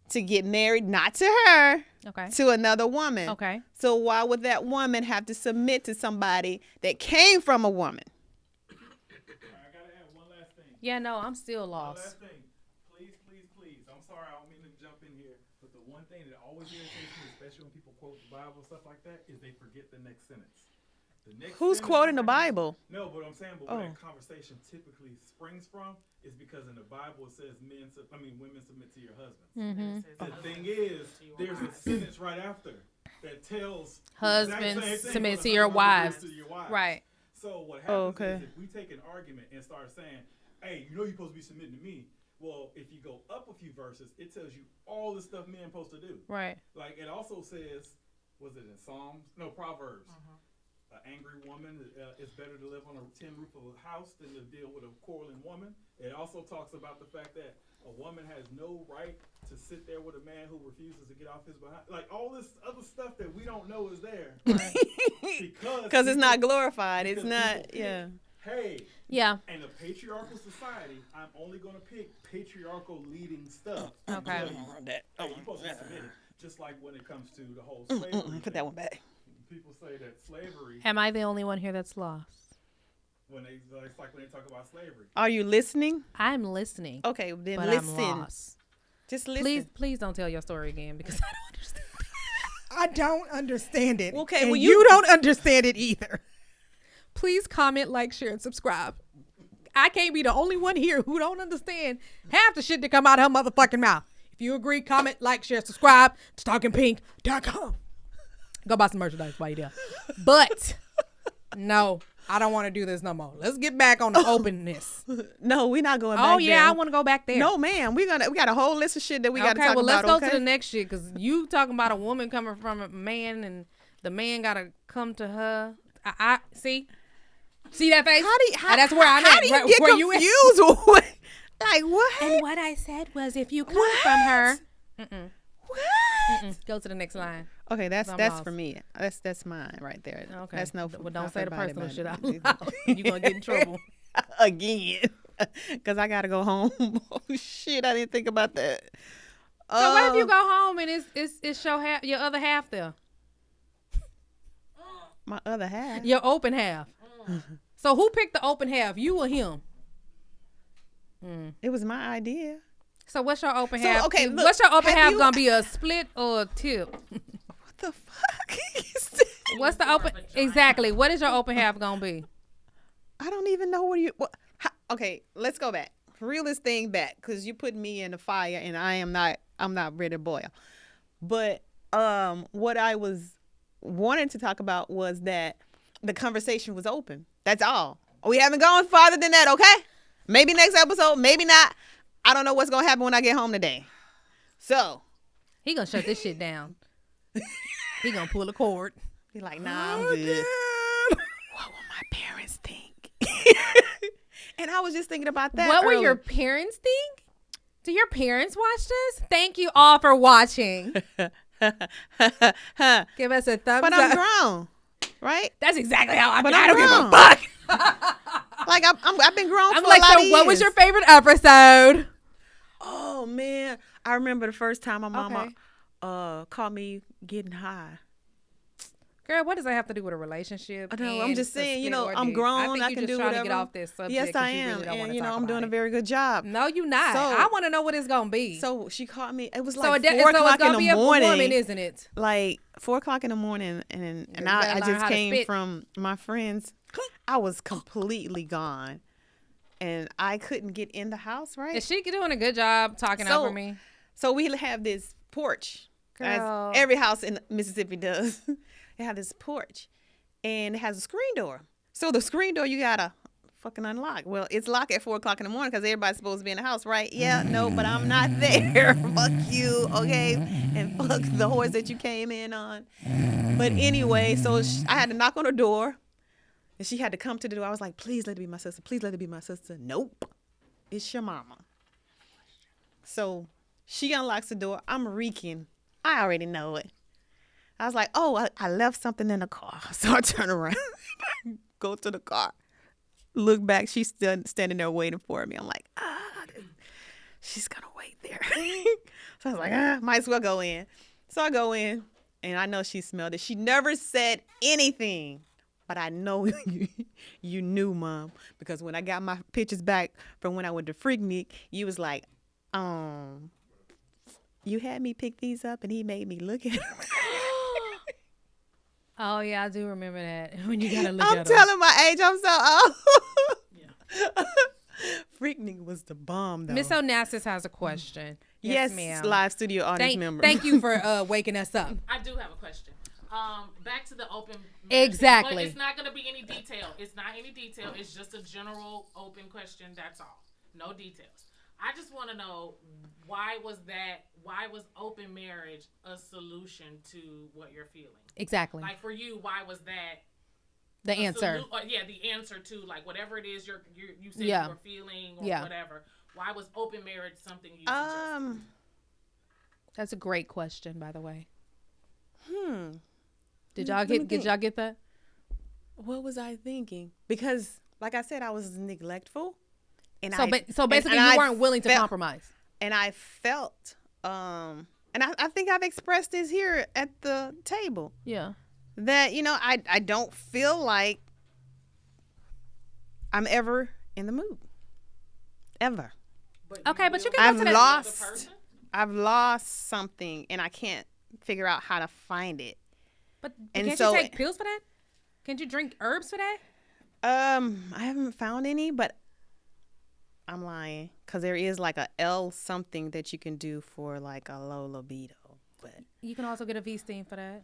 to get married, not to her, Okay. to another woman. Okay. So why would that woman have to submit to somebody that came from a woman? I gotta add one last thing. Yeah, no, I'm still One lost. last thing. Please. I'm sorry, I don't mean to jump in here. But the one thing that always irritates me, especially when people quote the Bible and stuff like that, is they forget the next sentence. Who's quoting the Bible? No, but I'm saying, where that conversation typically springs from is because in the Bible it says women submit to your husbands. The thing is, there's a sentence right after that tells Husbands the exact same thing, submit but to a your husband wives. submits to your wives. Right. So what happens okay. is if we take an argument and start saying, hey, you know you're supposed to be submitting to me. Well, if you go up a few verses, it tells you all the stuff men supposed to do. Right. Like it also says, was it in Psalms? No, Proverbs. An angry woman is better to live on a tin roof of a house than to deal with a quarreling woman. It also talks about the fact that a woman has no right to sit there with a man who refuses to get off his behind. Like all this other stuff that we don't know is there. Right? Because it's not glorified. It's not, Hey, yeah. In a patriarchal society, I'm only going to pick patriarchal leading stuff. Okay. Hey, you're supposed to submit it. Just like when it comes to the whole slavery. Put that one back. People say that slavery. Am I the only one here that's lost? It's like when they talk about slavery. Are you listening? I'm listening. Okay, then but listen. I'm lost. Just listen. Please don't tell your story again because I don't understand. I don't understand it. Okay, and well, you don't understand it either. Please comment, like, share, and subscribe. I can't be the only one here who don't understand half the shit that come out of her motherfucking mouth. If you agree, comment, like, share, subscribe to TALKinPINk.com. Go buy some merchandise while you're there. But no, I don't want to do this no more. Let's get back on the openness. No, we're not going back Oh yeah, there. I want to go back there. No, man, we got a whole list of shit that we got to talk well, about. let's go to the next shit because you talking about a woman coming from a man and the man got to come to her. I see that face? That's where I'm at. How do you get confused? Like what? And what I said was, if you come from her, go to the next line. Okay, that's for me. That's mine right there. Okay, that's no. Well, don't say the personal shit out loud. loud. You gonna get in trouble again, because I gotta go home. Oh shit, I didn't think about that. So what if you go home and it's your other half there? My other half. Your open half. So who picked the open half? You or him? It was my idea. So what's your open half? Okay, look, what's your open half gonna be? A split or a tip? What the fuck is that? What's the open? Exactly. What is your open half gonna be? I don't even know okay, let's go back. Reel this thing back, because you put me in the fire and I'm not ready to boil. But what I was wanting to talk about was that the conversation was open. That's all. We haven't gone farther than that, okay? Maybe next episode, maybe not. I don't know what's going to happen when I get home today. So. He going to shut this shit down. He going to pull a cord. He like, nah, I'm good. What will my parents think? And I was just thinking about that. What will your parents think? Do your parents watch this? Thank you all for watching. Give us a thumbs up. But I'm grown, right? That's exactly how I But feel. I I'm don't grown. give a fuck. Like I've been grown I'm for like, a lot of so what years. was your favorite episode? Oh man, I remember the first time my mama caught me getting high. Girl, what does that have to do with a relationship? No, I'm just saying, I'm grown. I can do whatever. To get off this subject. Yes, I am, really and I'm doing a very good job. No, you're not. I want to know what it's gonna be. So she caught me. It was so like 4 4 o'clock o'clock in the morning, woman, isn't it? Like 4 o'clock in the morning, and I just came from my friends. I was completely gone, and I couldn't get in the house. Right? Is she doing a good job talking over me? So we have this porch, Girl. as every house in Mississippi does. They have this porch, and it has a screen door. So the screen door you gotta fucking unlock. Well, it's locked at 4 o'clock in the morning because everybody's supposed to be in the house, right? Yeah, no, but I'm not there. Fuck you, okay? And fuck the horse that you came in on. But anyway, so I had to knock on her door, and she had to come to the door. I was like, please let it be my sister. Please let it be my sister. Nope, it's your mama. So she unlocks the door. I'm reeking. I already know it. I was like, oh, I left something in the car. So I turn around, go to the car, look back. She's still standing there waiting for me. I'm like, she's going to wait there. So I was like, might as well go in. So I go in, and I know she smelled it. She never said anything, but I know you knew, Mom, because when I got my pictures back from when I went to Freaknik, you was like, you had me pick these up, and he made me look at them. Oh, yeah, I do remember that. When you got to look I'm at them. telling my age. I'm so old. Yeah. Freaknik was the bomb, though. Miss Onassis has a question. Yes, ma'am. live studio audience member. Thank you for waking us up. I do have a question. Back to the open. Exactly. But it's not going to be any detail. It's not any detail. It's just a general open question. That's all. No details. I just want to know why was open marriage a solution to what you're feeling? Exactly. Like for you, why was that the answer? The answer to like whatever it is you said you were feeling or whatever. Why was open marriage something you suggested? That's a great question, by the way. Did Let me think. y'all get that? What was I thinking? Because, like I said, I was neglectful, and So basically, you weren't willing to compromise. And I felt, and I think I've expressed this here at the table. Yeah. That I don't feel like I'm ever in the mood, ever. Okay, but you can go to that. I've lost something, and I can't figure out how to find it. But And can't so- you take pills for that? Can't you drink herbs for that? I haven't found any, but I'm lying because there is like a L something that you can do for like a low libido. But You can also get a V-steam for that.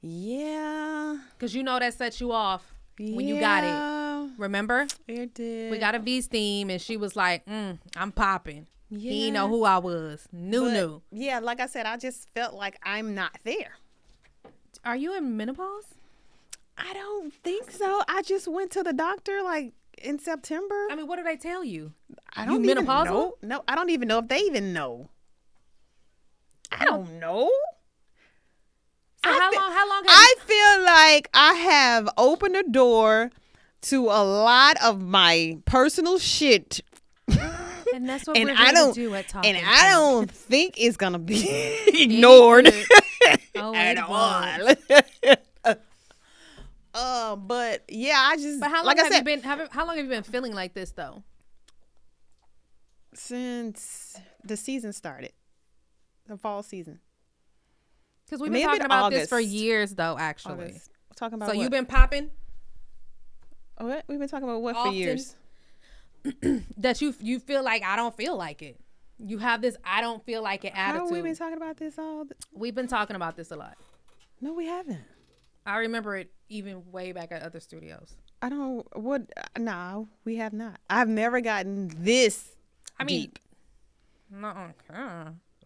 yeah, Because that sets you off when you got it. Remember? It did. We got a V-steam, and she was like, I'm popping. Yeah. He didn't know who I was. New. Yeah, like I said, I just felt like I'm not there. Are you in menopause? I don't think so. I just went to the doctor like in September. I mean, what did they tell you? I don't you even menopausal? know. No, I don't even know if they even know. I don't know. So how long have I feel like I have opened the door to a lot of my personal shit. and that's what And we're I here don't to do at Talking and I Pink. don't think it's gonna be ignored Oh, at it all. But yeah, I just But how long like I have said, you been? How long have you been feeling like this though? since the season started, the fall season. Because we've been Maybe talking about this for August. years though. Actually, August. Talking about so what? you've been popping What? We've been talking about what for Often. years? that you feel like I don't feel like it. You have this I don't feel like it How attitude. have we been talking about this all? We've been talking about this a lot. No, we haven't. I remember it even way back at other studios. I don't. What? No, we have not. I've never gotten this deep. No,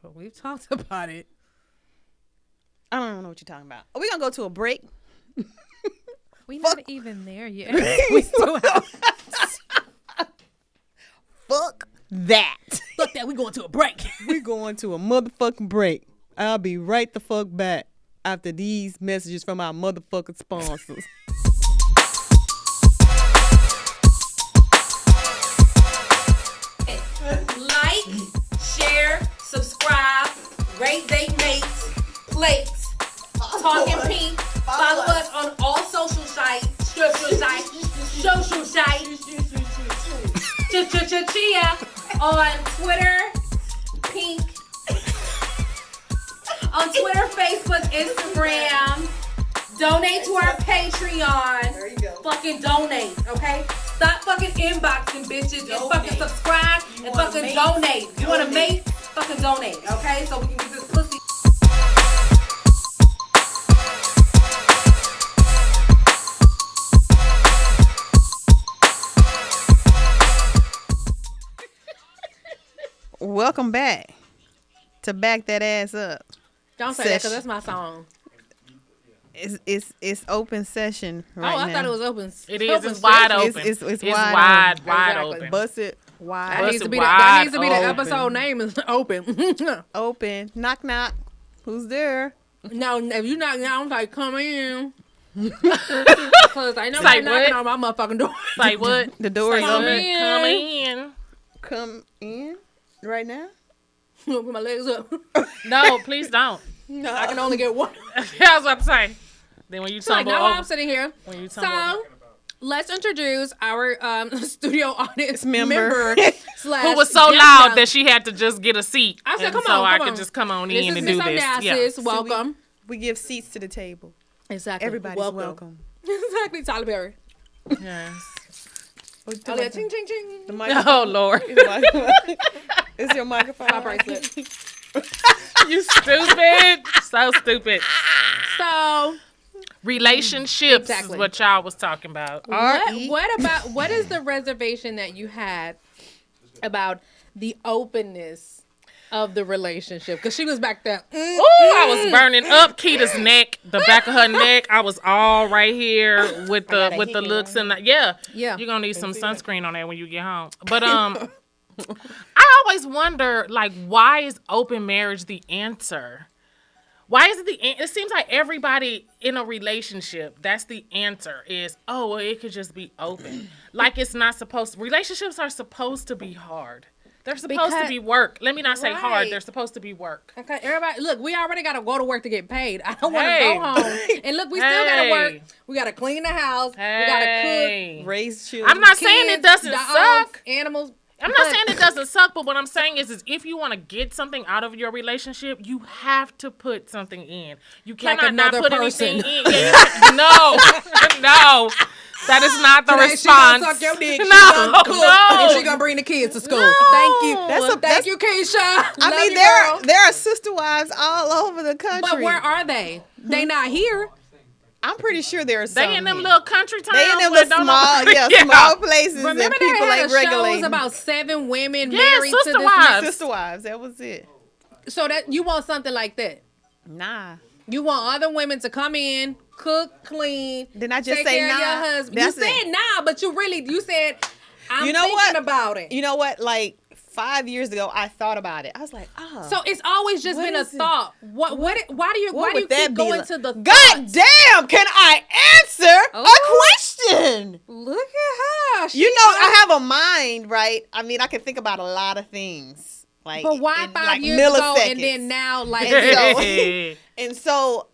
but we've talked about it. I don't know what you're talking about. Are we gonna go to a break? We're not even there yet. We still have. Fuck that. Fuck that. We going to a break. We going to a motherfucking break. I'll be right the fuck back after these messages from our motherfucking sponsors. Like, share, subscribe, rate they mates, plates, Talking Pink. Follow us on all social sites. Chia on Twitter, Pink. On Twitter, Facebook, Instagram. Donate to our Patreon. There you go. Fucking donate, okay? Stop fucking inboxing bitches and fucking subscribe and fucking donate. You want to make? Fucking donate, okay? So we can get this pussy. Welcome back to Back That Ass Up. Don't say that because that's my song. It's open session right now. I thought it was open. It is. It's wide open. It's wide Exactly. open. Bust it wide. That needs to be wide the open. episode name is open. Open. Knock knock. Who's there? No, if you knock down, like come in. Because I know Say you're knocking what? on my motherfucking door. Say what? The door is Come open. in. Come in. Come in right now. Put my legs up. No, please don't. No. I can only get one. I was about to say. Then when you So like tumble now over, I'm sitting here. when you tumble over. So let's introduce our studio audience Member. slash Who was so guest loud host. that she had to just get a seat. I said, and come so on, I come could on. just come on This in is and Miss do this. Yeah. Onassis. Welcome. We give seats to the table. Exactly. Everybody's welcome. Exactly, Tyler Perry. Yes. Oh, yeah, ching, ching, ching. The microphone. Oh Lord. Is your microphone? My bracelet. You stupid. So stupid. So, Relationships Exactly. is what y'all was talking about. what is the reservation that you had about the openness of the relationship? Because she was back there. Ooh, I was burning up Kita's neck, the back of her neck. I was all right here with the looks and the, yeah. Yeah. You're gonna need some sunscreen on that when you get home. But I always wonder, like, why is open marriage the answer? Why is it it seems like everybody in a relationship, that's the answer is, oh, well, it could just be open. Like it's not supposed to. Relationships are supposed to be hard. They're supposed to be work. Let me not say hard. They're supposed to be work. Okay, everybody, look, we already got to go to work to get paid. I don't want to go home. And look, we still got to work. We got to clean the house. We got to cook. Raise children. I'm not saying it doesn't suck. Animals. I'm not saying it doesn't suck, but what I'm saying is if you want to get something out of your relationship, you have to put something in. You cannot not put anything in. No. That is not the response. She gonna suck your dick. And she gonna bring the kids to school. Thank you. Thank you, Keisha. I mean, there are sister wives all over the country. But where are they? They not here. I'm pretty sure there are some. They in them little country towns. They in them little small places. Remember that people they had ain't a regulating. show was about 7 women married to sister this wives. Sister wives. That was it. So that you want something like that? Nah. You want other women to come in, cook, clean. Didn't I just take say care nah? Of your husband. That's You said nah, but you said I'm thinking what? About it. You know what? Like 5 years ago, I thought about it. I was like, oh. So it's always just been a thought. Why do you keep going to the God damn, can I answer a question? Look at her. I have a mind, right? I mean, I can think about a lot of things. Like, but why 5 like years ago and then now, like, and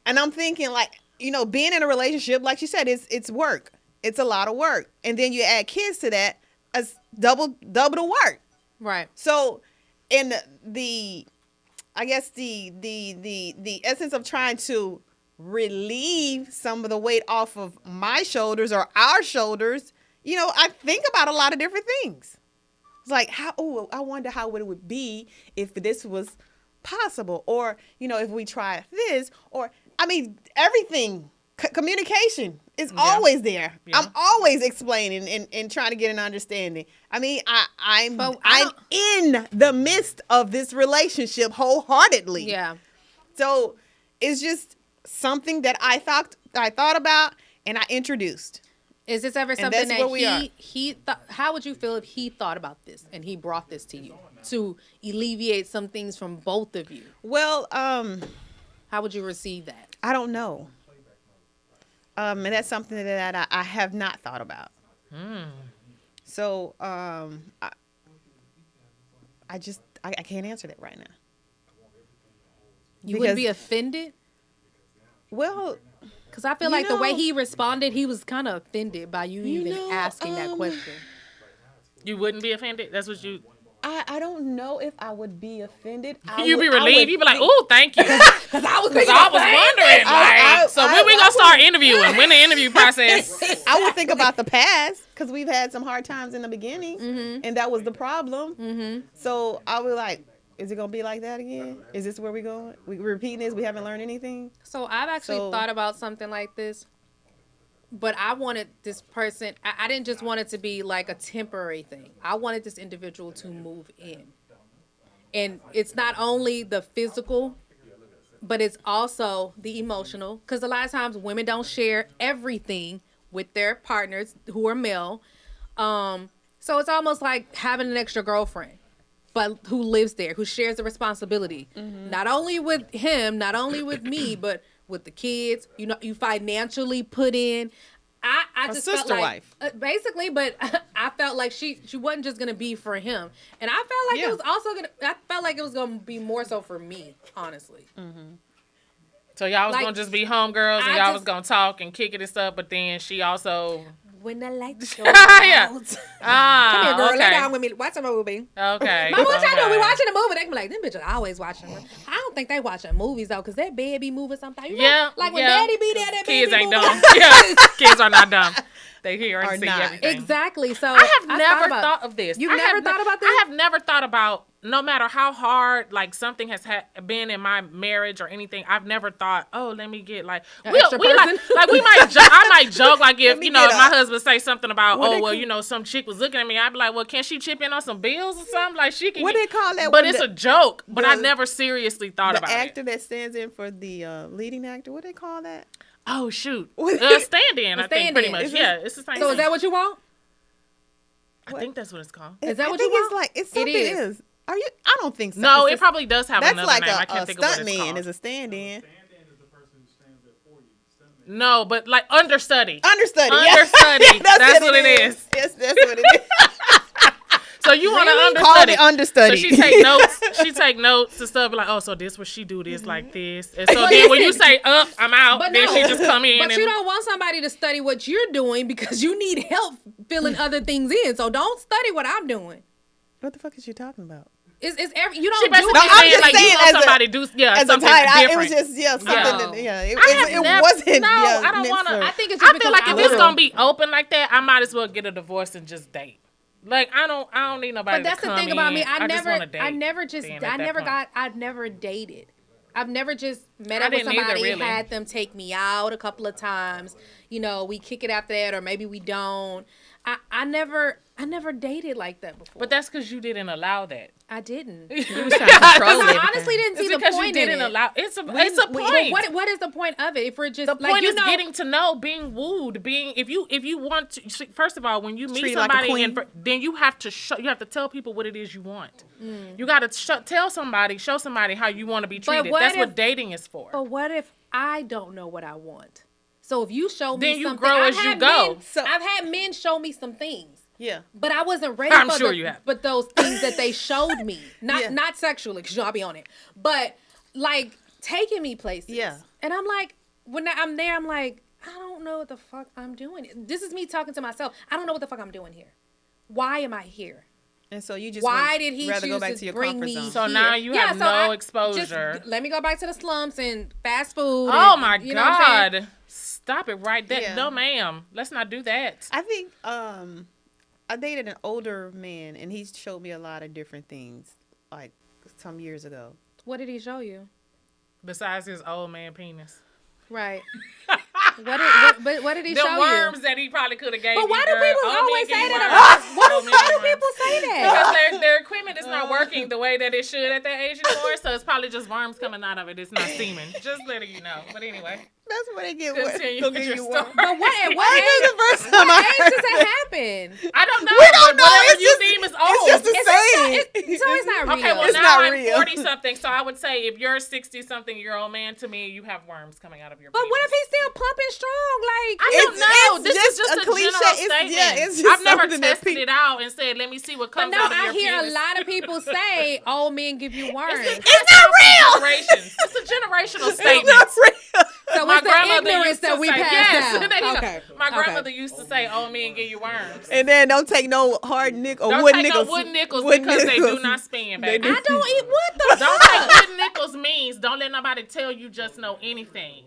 I'm thinking, like, being in a relationship, like you said, it's work. It's a lot of work, and then you add kids to that, it's double the work. Right. So, in the essence of trying to relieve some of the weight off of my shoulders or our shoulders, I think about a lot of different things. It's like, I wonder how it would be if this was possible, or, if we try this, or, I mean, everything. Communication is always there. Yeah. I'm always explaining and trying to get an understanding. I mean, I'm in the midst of this relationship wholeheartedly. Yeah. So it's just something that I thought about and I introduced. Is this ever something that he thought? How would you feel if he thought about this and he brought this to you to alleviate some things from both of you? Well, how would you receive that? I don't know. And that's something that I have not thought about. So I can't answer that right now. You wouldn't be offended? Well, because I feel like the way he responded, he was kind of offended by you even asking that question. You wouldn't be offended? That's what you... I don't know if I would be offended. You'd be relieved. You'd be like, "Oh, thank you," because I was wondering. So when we gonna start interviewing? When the interview process? I would think about the past because we've had some hard times in the beginning, and that was the problem. So I was like, "Is it gonna be like that again? Is this where we going? We're repeating this? We haven't learned anything." So I've actually thought about something like this. But I wanted this person, I didn't just want it to be like a temporary thing. I wanted this individual to move in. And it's not only the physical, but it's also the emotional. Because a lot of times women don't share everything with their partners who are male. So it's almost like having an extra girlfriend, but who lives there, who shares the responsibility. Not only with him, not only with me, but with the kids, you financially put in. I just sister felt like, wife, basically, but I felt like she wasn't just gonna be for him, and I felt like it was also gonna be more so for me, honestly. So y'all was gonna just be homegirls and y'all was gonna talk and kick it and stuff, but then she also. When the lights go out. Come here, girl. Lay down with me. Watch a movie. Okay. Mama, what y'all doing? We watching a movie. They can be like, them bitches always watching. I don't think they watching movies, though, because that bed be moving sometimes. Like when daddy be there, that kids bed ain't be dumb. Yeah, kids are not dumb. They hear and see everything. Exactly. So I have never thought of this. You've never thought about this? I have never thought about, no matter how hard like something has been in my marriage or anything, I've never thought, oh, let me get like we might I might joke like if if my husband say something about some chick was looking at me, I'd be like, well, can she chip in on some bills or something? Like she can. What they call that? But it's a joke. But I never seriously thought about it. The actor that stands in for the leading actor, what they call that? Oh shoot, stand-in. I think pretty much. Yeah, it's the same. So is that what you want? I think that's what it's called. Is that I what think you it's want? like it's something It is. is. Are you? I don't think so. No, It's it probably does have that's another like name. I a can't think of what stunt it's man called. is a stand-in. Stand-in is the person who stands there for you. Stuntman. No, but like understudy. Understudy. Understudy. Yeah. That's what it is. Yes, that's what it is. So you want to Call understudy. me understudy. So she take notes. She take notes and stuff. Be like, oh, so this what she do this like this. And so But then when you listen, say up, I'm out. but Then no. she just come in. But and you don't want somebody to study what you're doing because you need help filling other things in. So don't study what I'm doing. What the fuck is you talking about? You She don't basically do No, it. I'm saying just like you saying want as a- somebody to do As a something title, it different. was just something. No. It wasn't. No, yeah, I don't meant want to. for- I think it's just I feel because like if it's literal. gonna be open like that, I might as well get a divorce and just date. Like I don't need nobody. But that's to the come thing about in. me. I just wanna date I've never dated. I've never just met I up with didn't either, somebody, really. had them take me out a couple of times. You know, we kick it after that, or maybe we don't. I never dated like that before. But that's because you didn't allow that. I didn't. You was trying to control I everything. honestly didn't see It's the because point you in didn't it. allow. It's a point. What is the point of it? If we're just The like, point you is know, getting to know, being wooed, being if you want to. First of all, when you meet Treat like a somebody, queen. then you have to you have to tell people what it is you want. You got to tell somebody, show somebody how you want to be treated. what That's if- what dating is for. But what if I don't know what I want? So if you show me Then you something, grow I've as you had go. Men, I've had men show me some things. Yeah. But I wasn't ready I'm for sure you have. But those things that they showed me, Yeah. not sexually, because I'll be on it, but like taking me places. Yeah. And I'm like, when I'm there, I'm like, I don't know what the fuck I'm doing. This is me talking to myself. I don't know what the fuck I'm doing here. Why am I here? And so you just Why would did he rather choose go back to to your bring comfort me zone. So here? now you have no exposure. Just, let me go back to the slums and fast food. Oh and, my you know what I'm saying? God! Stop it right there. Yeah. No, ma'am. Let's not do that. I think I dated an older man, and he showed me a lot of different things, like some years ago. What did he show you? Besides his old man penis. Right. what did he The show worms you? that he probably could have gave But you. why do girl. people Old always man say give you that worms. about? Old man Why give do you worms. people say that? Because their equipment is not working the way that it should at that age anymore, so it's probably just worms coming out of it. It's not semen. Just letting you know. But anyway, That's where they get continue what with your you story. want. But what Why age? is the first time What I age heard does that happen? I don't know. We don't but know. whatever It's you just- deem is old. It's just a saying. So it's not real. Okay, well It's now not I'm real. 40-something, so I would say if you're a 60-something-year-old man, to me, you have worms coming out of your But penis. what if he's still pumping strong? Like, I don't It's- know. it's This is just just a a cliche. general It's- statement. yeah, it's just I've never something that tested it out and said, let me see what but comes no, out of your I hear penis. a lot of people say old men give you worms. It's not real. It's a generational statement. It's not real. So My it's the grandmother ignorance used to that we say, pass yes. down. There you go. Okay. My Okay. grandmother used to say, "Old men give you worms." And then don't take no hard nickel or Don't wooden take nickels. no wooden nickels Wooden because they do nickels. not spin, They baby. do. I don't eat what the Don't fuck? take wooden nickels means don't let nobody tell you just know anything.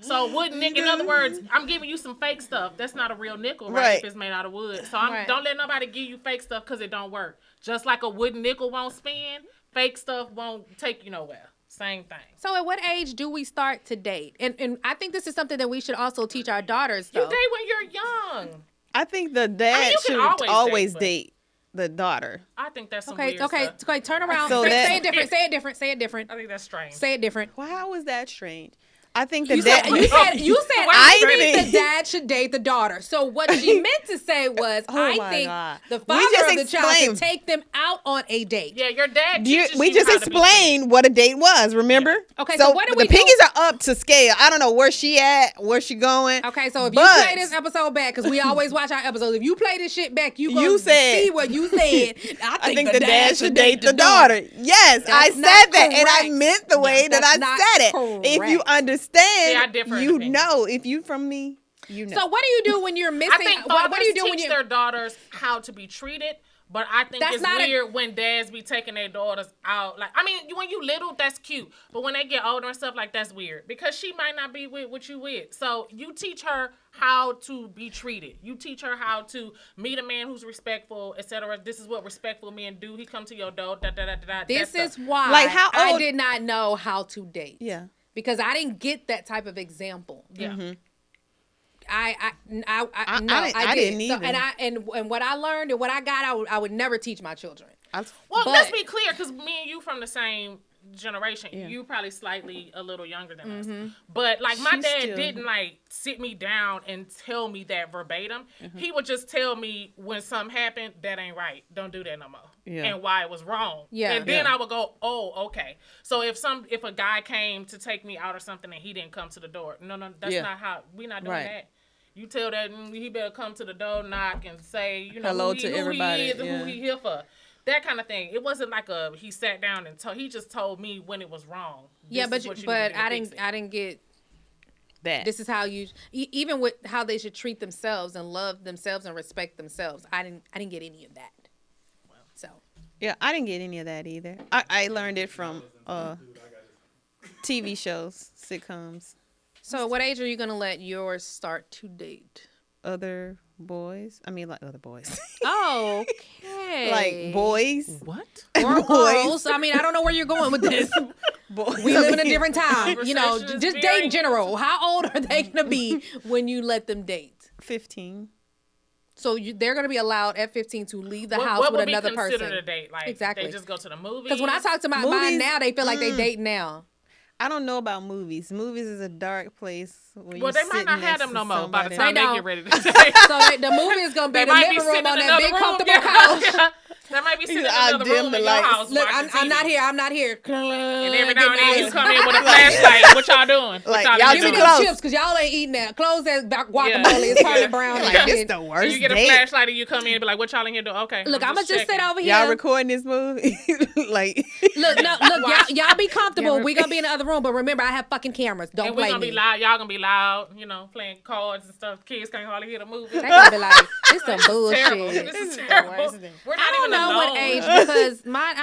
So wooden nickel, in other words, I'm giving you some fake stuff. That's not a real nickel, right? Right. If it's made out of wood. So Right. don't let nobody give you fake stuff because it don't work. Just like a wooden nickel won't spin, fake stuff won't take you nowhere. Same thing. So at what age do we start to date? And I think this is something that we should also teach our daughters, You though. date when you're young. I think the dad you can should always always date, date the daughter. I think that's some Okay, weird okay, stuff. okay, turn around. So say, that- say it different, say it different, say it different. I think that's strange. Say it different. Well, how is that strange? I think the You said, dad. you said I I think think- the dad should date the daughter. So what she meant to say was, Oh I my think God. the We father just of the child should explained. take them out on a date. Yeah, your dad You- teaches we you just how to be explained what a date was, remember? Okay, so what do we the do? piggies are up to scale. I don't know where she at, where she going. Okay, so if you But- play this episode back, because we always watch our episodes, if you play this shit back, you gonna said- see what you said. I think the dad should date the daughter. Yes, I That's said not that, and I correct. meant the way that That's I not said it. If you correct. understand, See, I differ in you opinion. know. If you from me, you know. So what do you do when you're missing? I think fathers what do you do when teach you? their daughters how to be treated, but I think That's it's not a- weird when dads be taking their daughters out. Like, I mean, when you little, that's cute, but when they get older and stuff, like that's weird because she might not be with what you with. So you teach her how to be treated. You teach her how to meet a man who's respectful, etc. This is what respectful men do. He come to your door. Da da da da. This that is stuff. why Like, how I old- did not know how to date. yeah. Because I didn't get that type of example. Yeah. Mm-hmm. I I didn't So, either. and what I learned and what I got, I would never teach my children. Well, But- let's be clear, because me and you from the same generation. Yeah. You probably slightly a little younger than us. But like my dad didn't like sit me down and tell me that verbatim. He would just tell me when something happened, that ain't right. Don't do that no more. Yeah. And why it was wrong. Yeah. And then I would go, oh, okay. So if a guy came to take me out or something and he didn't come to the door, no, that's not how. We're not doing that. You tell that he better come to the door, knock, and say, hello to everybody. He is and who he here for. That kind of thing. It wasn't like he sat down and he just told me when it was wrong. Yeah, but I didn't get that. This is how you even with how they should treat themselves and love themselves and respect themselves. I didn't get any of that. So yeah, I didn't get any of that either. I learned it from TV shows, sitcoms. So at what age are you gonna let yours start to date? Other boys. I mean, like other boys. Okay. Like boys. What? Or boys. girls. I mean, I don't know where you're going with this. Boys. We live in a different time. You know, Conversation is just very date in general. How old are they gonna be when you let them date? 15. So they're gonna be allowed at 15 to leave the house what with would another be person. considered a date? Like Exactly. They just go to the movies. Because when I talk to mine Movies, now, they feel like they date now. I don't know about movies. Movies is a dark place. Well, they might not have them no more by the time they get ready to date. So the movie is gonna be the might be living room sitting on in that another big room. comfortable couch. Yeah. They might be sitting in I'll another dim room the in your lights. house. Look, watching I'm not TV. here. I'm not here. And every now and then you come in with a flashlight. What y'all doing? Like, What y'all Give too me close. them chips because y'all ain't eating that. Close that guacamole. It's probably brown. Like, Like this this. the worst So you get a date. flashlight and you come in and be like, what y'all in here doing? Okay. Look, I'm gonna just sit over here. Y'all recording this movie? Like, Look, y'all be comfortable. We gonna be in the other room, but remember, I have fucking cameras. Don't And we're play going to me. be loud. Y'all going to be loud, playing cards and stuff. Kids can't hardly hear the movie. They gonna be like, this some Terrible. bullshit. This is the terrible. worst thing. We're not I don't even know alone. what age because mine,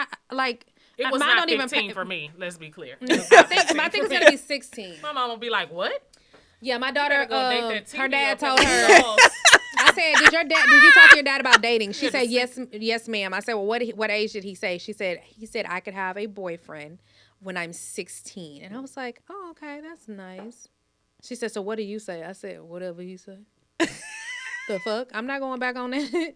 It was mine not don't even 15 for me. Let's be clear. I think it's gonna be 16. My mom will be like, what? Yeah, my daughter, Go date that her TV dad up told at her. the walls. I said, did you talk to your dad about dating? She said, yes, ma'am. I said, well, what age did he say? She said, he said I could have a boyfriend when I'm 16. And I was like, oh, okay, that's nice. She said, so what do you say? I said, whatever he say. The fuck? I'm not going back on that.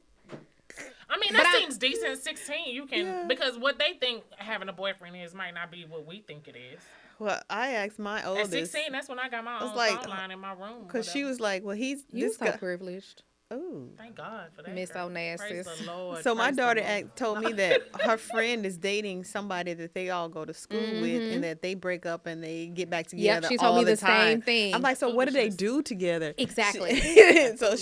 I mean, that seems decent. 16, you can, because what they think having a boyfriend is might not be what we think it is. well, I asked my oldest. At 16, that's when I got my own phone line in my room. Because she was like, well, he's You this so guy. privileged. Ooh. Thank God for that. Miss girl. Onassis. Praise the Lord. So my Praise the daughter Lord. told me that her friend is dating somebody that they all go to school with, and that they break up and they get back together. she told all me the time. same thing. I'm like, so what do they do together? Exactly. So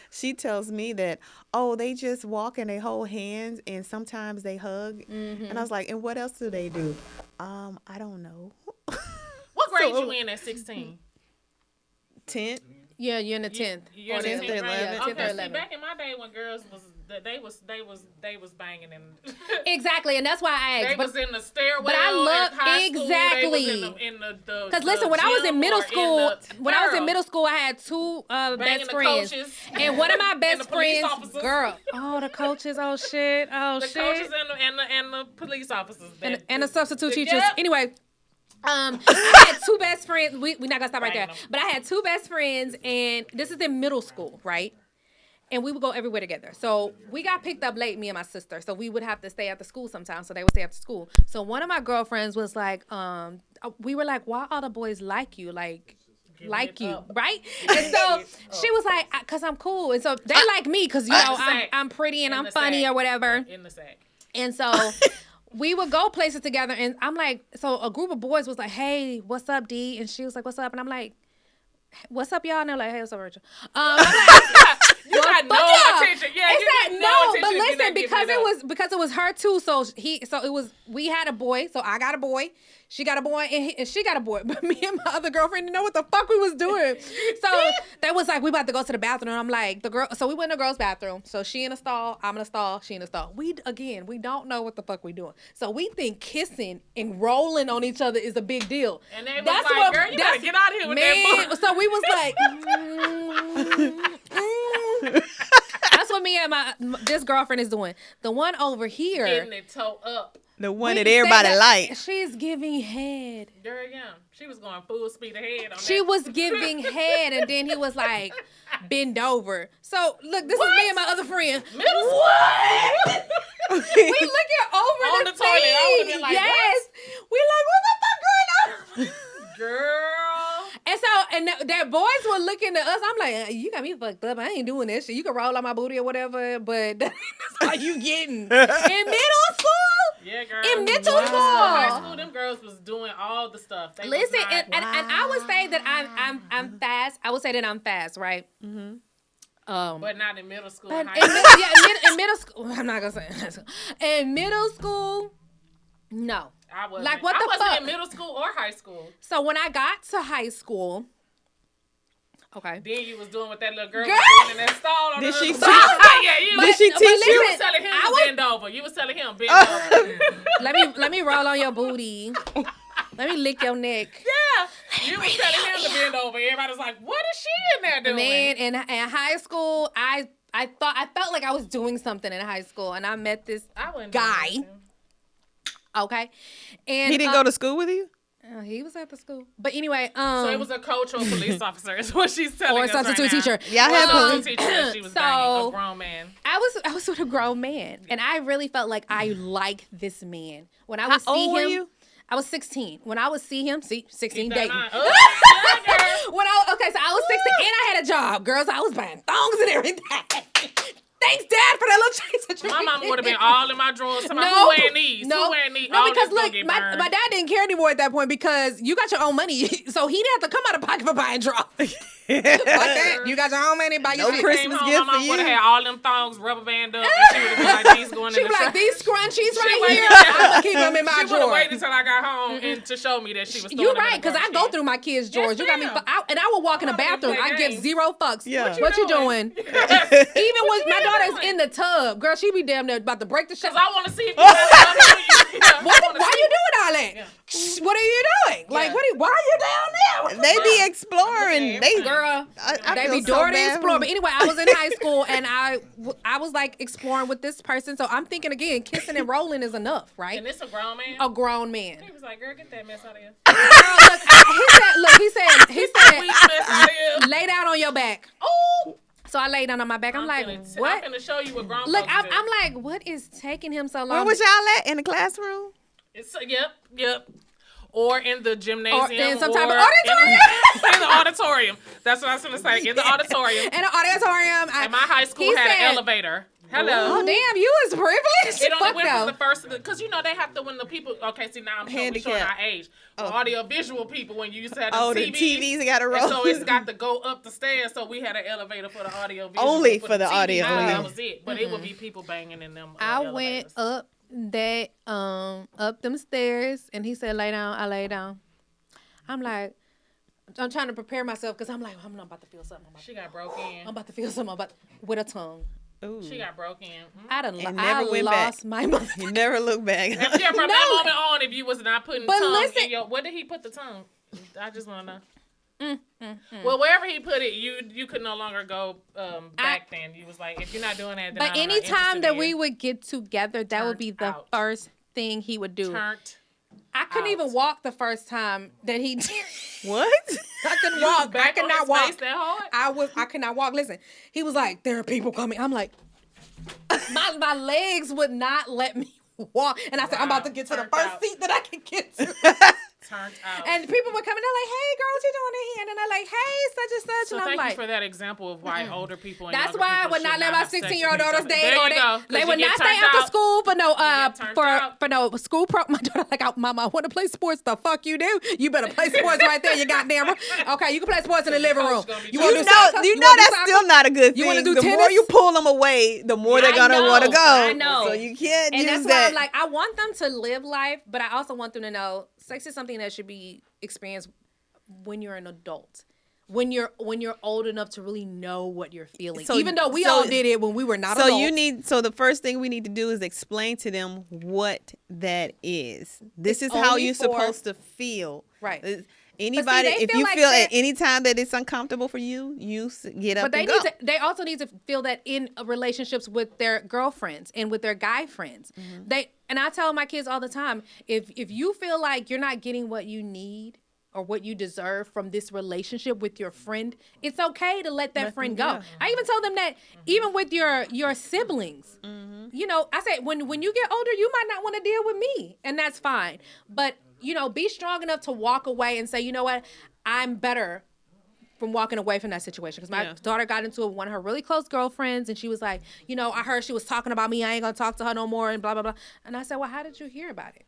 she tells me that, oh, they just walk and they hold hands and sometimes they hug. And I was like, and what else do they do? I don't know. What grade you in at 16? 10th. Yeah, you're in the 10th. You're in Or the 10th or 10th grade? 11th. Okay, Yeah, 10th or see, 11th. back in my day when girls they was banging and Exactly, and that's why I asked. they was in the stairwell. but I love- in high school, exactly. They was in the Because listen, when I was in middle school, I I had two best Banging the friends, coaches. and one of my And best the police friends, officers. girl, oh the coaches, oh shit, the coaches and the police officers and the substitute teachers. Yep. Anyway, I had two best friends. We're not gonna stop right there, Banging them. but I had two best friends, and this is in middle school, right? And we would go everywhere together. So we got picked up late, me and my sister. So we would have to stay after school sometimes. So they would stay after school. So one of my girlfriends was like, we were like, why all the boys like you? Like you, up. right? And so she was like, cause I'm cool. And so they like me cause you know I'm pretty and In I'm the funny sack. or whatever. in the sack. And so we would go places together, and I'm like, so a group of boys was like, hey, what's up, D? And she was like, what's up? And I'm like, what's up, y'all? And they're like, hey, what's up, Rachel? I'm like, You got fuck no y'all. attention. Yeah, It's you that, get no, attention but if you're listen, not giving because it was her too. So we had a boy, so I got a boy, she got a boy, and she got a boy. But me and my other girlfriend didn't know what the fuck we was doing. So they was like, we about to go to the bathroom. And I'm like, so we went in the girls' bathroom. So she in a stall, I'm in a stall, she in a stall. We don't know what the fuck we doing. So we think kissing and rolling on each other is a big deal. And they was like, girl, you better get out of here with that book. So we was like, that's what me and this girlfriend is doing. The one over here, Getting it toe up. The one that everybody like. she's giving head. Girl, yeah. She was going full speed ahead on She that. was giving head, and then he was like, bend over. So look, this is me and my other friend. Middle school. We looking over On the the toilet. I would've thing. been like, yes. We like, what the fuck going on? Girl. And so, their boys were looking at us. I'm like, you got me fucked up. I ain't doing that shit. You can roll on my booty or whatever, but that's all you getting. In middle school? Yeah, girl. In middle school. High school, them girls was doing all the stuff. They Listen, was not, and I would say that I'm fast. I would say that I'm fast, right? Mm-hmm. But not in middle school. But and high school. in middle school, I'm not gonna say high school. In middle school, no. I wasn't. Like, what the I wasn't fuck? in middle school or high school. So when I got to high school, okay. Then you was doing what that little girl Girl! was doing in that stall. On Did the she other teach- side. Yeah, you Did she but teach You you? was telling him I to was- bend over. You was telling him bend over. Let me roll on your booty. Let me lick your neck. Yeah. You was telling him to bend over. Everybody was like, what is she in there doing? Man, in high school, I felt like I was doing something in high school, and I met this I wouldn't guy. do that. Okay, and He didn't go to school with you? he was at the school, but anyway, So it was a coach or police officer is what she's telling or a us substitute right now. teacher. Yeah, I had Well, police. substitute teacher that she was So- banging, a grown man. I was with a grown man, and I really felt like I liked this man. When I would How see old were him, you? I was 16. When I would see him, 16 Keep that dating. in mind. Oh, yeah, girl. Okay, so I was 16 and I had a job, girls. I was buying thongs and everything. Thanks, Dad, for that little change of My mama treatment. would have been all in my drawers. Talking about, No, who wearing these? no, Who wearing these? no, All because this gonna look, get my burned. dad didn't care anymore at that point because you got your own money, so he didn't have to come out of pocket for buying drawers. Fuck that. You got your own money, buy your No shit. Christmas Came home, gift my for mama would have you. had all them thongs rubber band up, and she would have been like, these going She in the was like, trash. these scrunchies right waited- here, I'm gonna keep them in my She would have drawer. waited until I got home and to show me that she was throwing You're them in right, the because I garbage go can. through my kids' drawers. Yes, You got me, ma'am. and I will walk in the I don't bathroom. play I give games. zero fucks. Yeah. What you doing? Yes. Even when my daughter's doing? in the tub, girl, she be damn near about to break the shit. Because I want to see if you got something. Why you doing all that? What are you doing? Like, Yeah. why are you down there? They be exploring. They Girl, I they feel be so door to bad explore. for But anyway, I was in high school and I was like exploring with this person. So I'm thinking again, kissing and rolling is enough, right? And this a grown man? A grown man. He was like, girl, get that mess out of here. Girl, he said, Sweet mess out of here. lay down on your back. Oh. So I lay down on my back. I'm like, I'm what? going to show you what grown Look, folks do. I'm like, what is taking him so long? Where was y'all at? In the classroom? It's, yep. Or in the gymnasium. Or in some type of or auditorium. In the auditorium. That's what I was going to say. In the auditorium. In an auditorium. And my high school he had said- an elevator. Hello. Oh, damn, you is privileged. It only Fuck went from the no. first, because they have to, when the people, okay, see, now I'm showing Handicap. our age. Audio visual people, when you used to have The TVs got to roll. And so it's got to go up the stairs, so we had an elevator for the audio visual. Only for the TV. audio That visual. was it. But it would be people banging in them I elevators. went up them stairs, and he said, lay down. I lay down. I'm like, I'm trying to prepare myself because I'm like, I'm not about to feel something. She got broke in. I'm about to feel something with a tongue. Ooh. She got broke in. I done And I never went back. lost my mother. You never look back. Yeah, from that moment on, if you was not putting But tongue listen- in your, where did he put the tongue? I just want to know. Well, wherever he put it, you could no longer go back then. You was like, if you're not doing that, then But I'm not anytime interested that in we you. would get together, that would be the Turned out. first thing he would do. Turned. I couldn't out. even walk the first time that he did. What? I couldn't You was walk. I back could on not his walk. face that hard? I could not walk. Listen, he was like, there are people coming. I'm like, my legs would not let me walk. And I said, I'm about to get to the Turned first out. seat that I can get to. Turned out. And people would come and they're like, hey, girl, what you doing in here? And then they're like, hey, such and such. So and I'm thank like, you for that example of why older people and that's younger why I people would not should let my have sex 16-year-old with each daughters other. date, There or you go, 'cause they you would get not stay turned after out. school for no get turned out. for no school pro. My daughter like, oh, mama, I want to play sports. The fuck you do? You better play sports right there. You goddamn right. Okay, you can play sports in the living room. Coach gonna be You trying want to to do soccer? You know wanna do that's soccer? still not a good You thing. wanna do The more tennis? you pull them away, the more they're I gonna want to know, go. I know. So you can't And use that's that. why I'm like, I want them to live life, but I also want them to know sex is something that should be experienced when you're an adult. When you're old enough to really know what you're feeling. So- Even though we so- all did it when we were not So adults. so the first thing we need to do is explain to them what that is. This is how only you're for- supposed to feel. Right. Anybody, they if feel you like feel that- at any time that it's uncomfortable for you, get up But they and go. need to. They also need to feel that in relationships with their girlfriends and with their guy friends. And I tell my kids all the time, if you feel like you're not getting what you need or what you deserve from this relationship with your friend, it's okay to let that friend go. I even told them that even with your siblings, you know, I say when you get older, you might not want to deal with me, and that's fine. But be strong enough to walk away and say, you know what, I'm better from walking away from that situation. Because my daughter got into it with one of her really close girlfriends, and she was like, I heard she was talking about me. I ain't going to talk to her no more, and blah, blah, blah. And I said, well, how did you hear about it?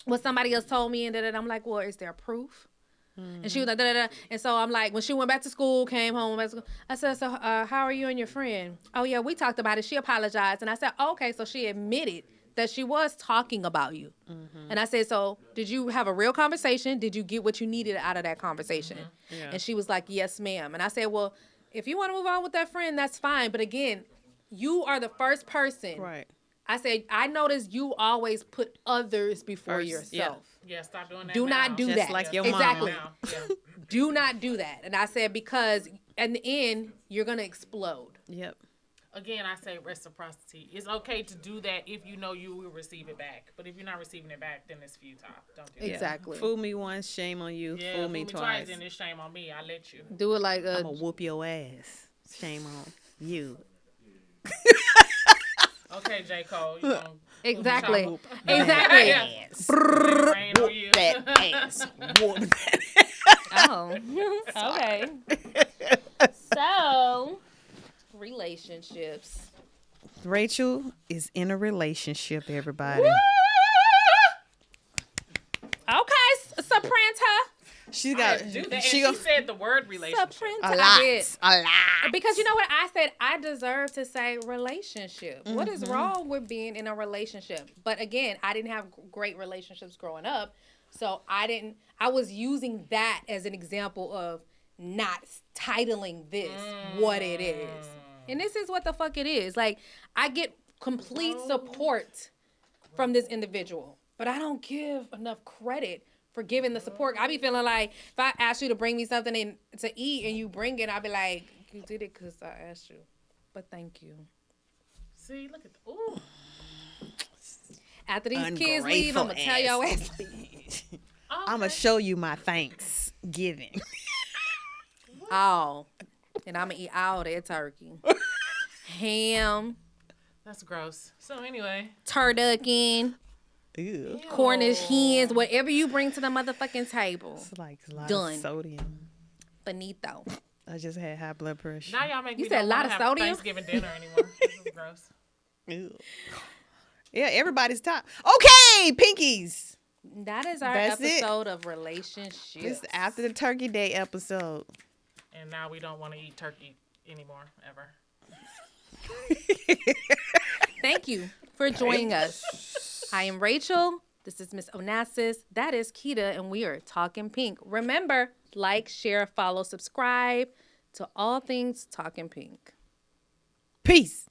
Well, somebody else told me, and I'm like, well, is there proof? And she was like, da-da-da. And so I'm like, when she went back to school, came home, I said, so how are you and your friend? Oh, yeah, we talked about it. She apologized. And I said, oh, okay, so she admitted that she was talking about you. And I said, so did you have a real conversation? Did you get what you needed out of that conversation? Yeah. And she was like, yes, ma'am. And I said, well, if you want to move on with that friend, that's fine. But again, you are the first person. Right. I said, I noticed you always put others before yourself. Yeah, stop doing that. Do not do Just that. like your exactly. mama. Yeah. Do not do that. And I said, because in the end, you're going to explode. Yep. Again, I say reciprocity. It's okay to do that if you know you will receive it back. But if you're not receiving it back, then it's futile. Don't do that. Exactly. Fool me once, shame on you. Yeah, fool me twice. Then it's shame on me. I let you. Do it like I'm going to whoop your ass. Shame on you. Okay, J. Cole. You know, exactly. Exactly. Rain on you. That ass. Whoop that ass. Oh. Okay. So, relationships. Rachel is in a relationship, everybody. Okay, Sapranta. She got. Do that. She and she said the word relationship. Sapranta. a lot. I did. A lot. Because you know what I said? I deserve to say relationship. What is wrong with being in a relationship? But again, I didn't have great relationships growing up. So I was using that as an example of not titling this what it is. And this is what the fuck it is. Like, I get complete support from this individual, but I don't give enough credit for giving the support. I be feeling like if I ask you to bring me something in to eat and you bring it, I'll be like, you did it because I asked you. But thank you. See, look at the, ooh. After these kids leave, I'm going to tell your ass. I'm going to show you my Thanksgiving. Oh. And I'm going to eat all that turkey. Ham. That's gross. So anyway. Turducken. Ew. Cornish hens. Whatever you bring to the motherfucking table. It's like a lot Done. of sodium. Finito. I just had high blood pressure. Now y'all make You me said don't a lot wanna of have sodium? Thanksgiving dinner anymore. This is gross. Ew. Yeah, everybody's top. Okay, pinkies. That is our That's episode of relationships. It's after the Turkey Day episode. And now we don't want to eat turkey anymore, ever. Thank you for joining us. I am Rachel. This is Miss Onassis. That is Keita, and we are Talking Pink. Remember, like, share, follow, subscribe to all things Talking Pink. Peace.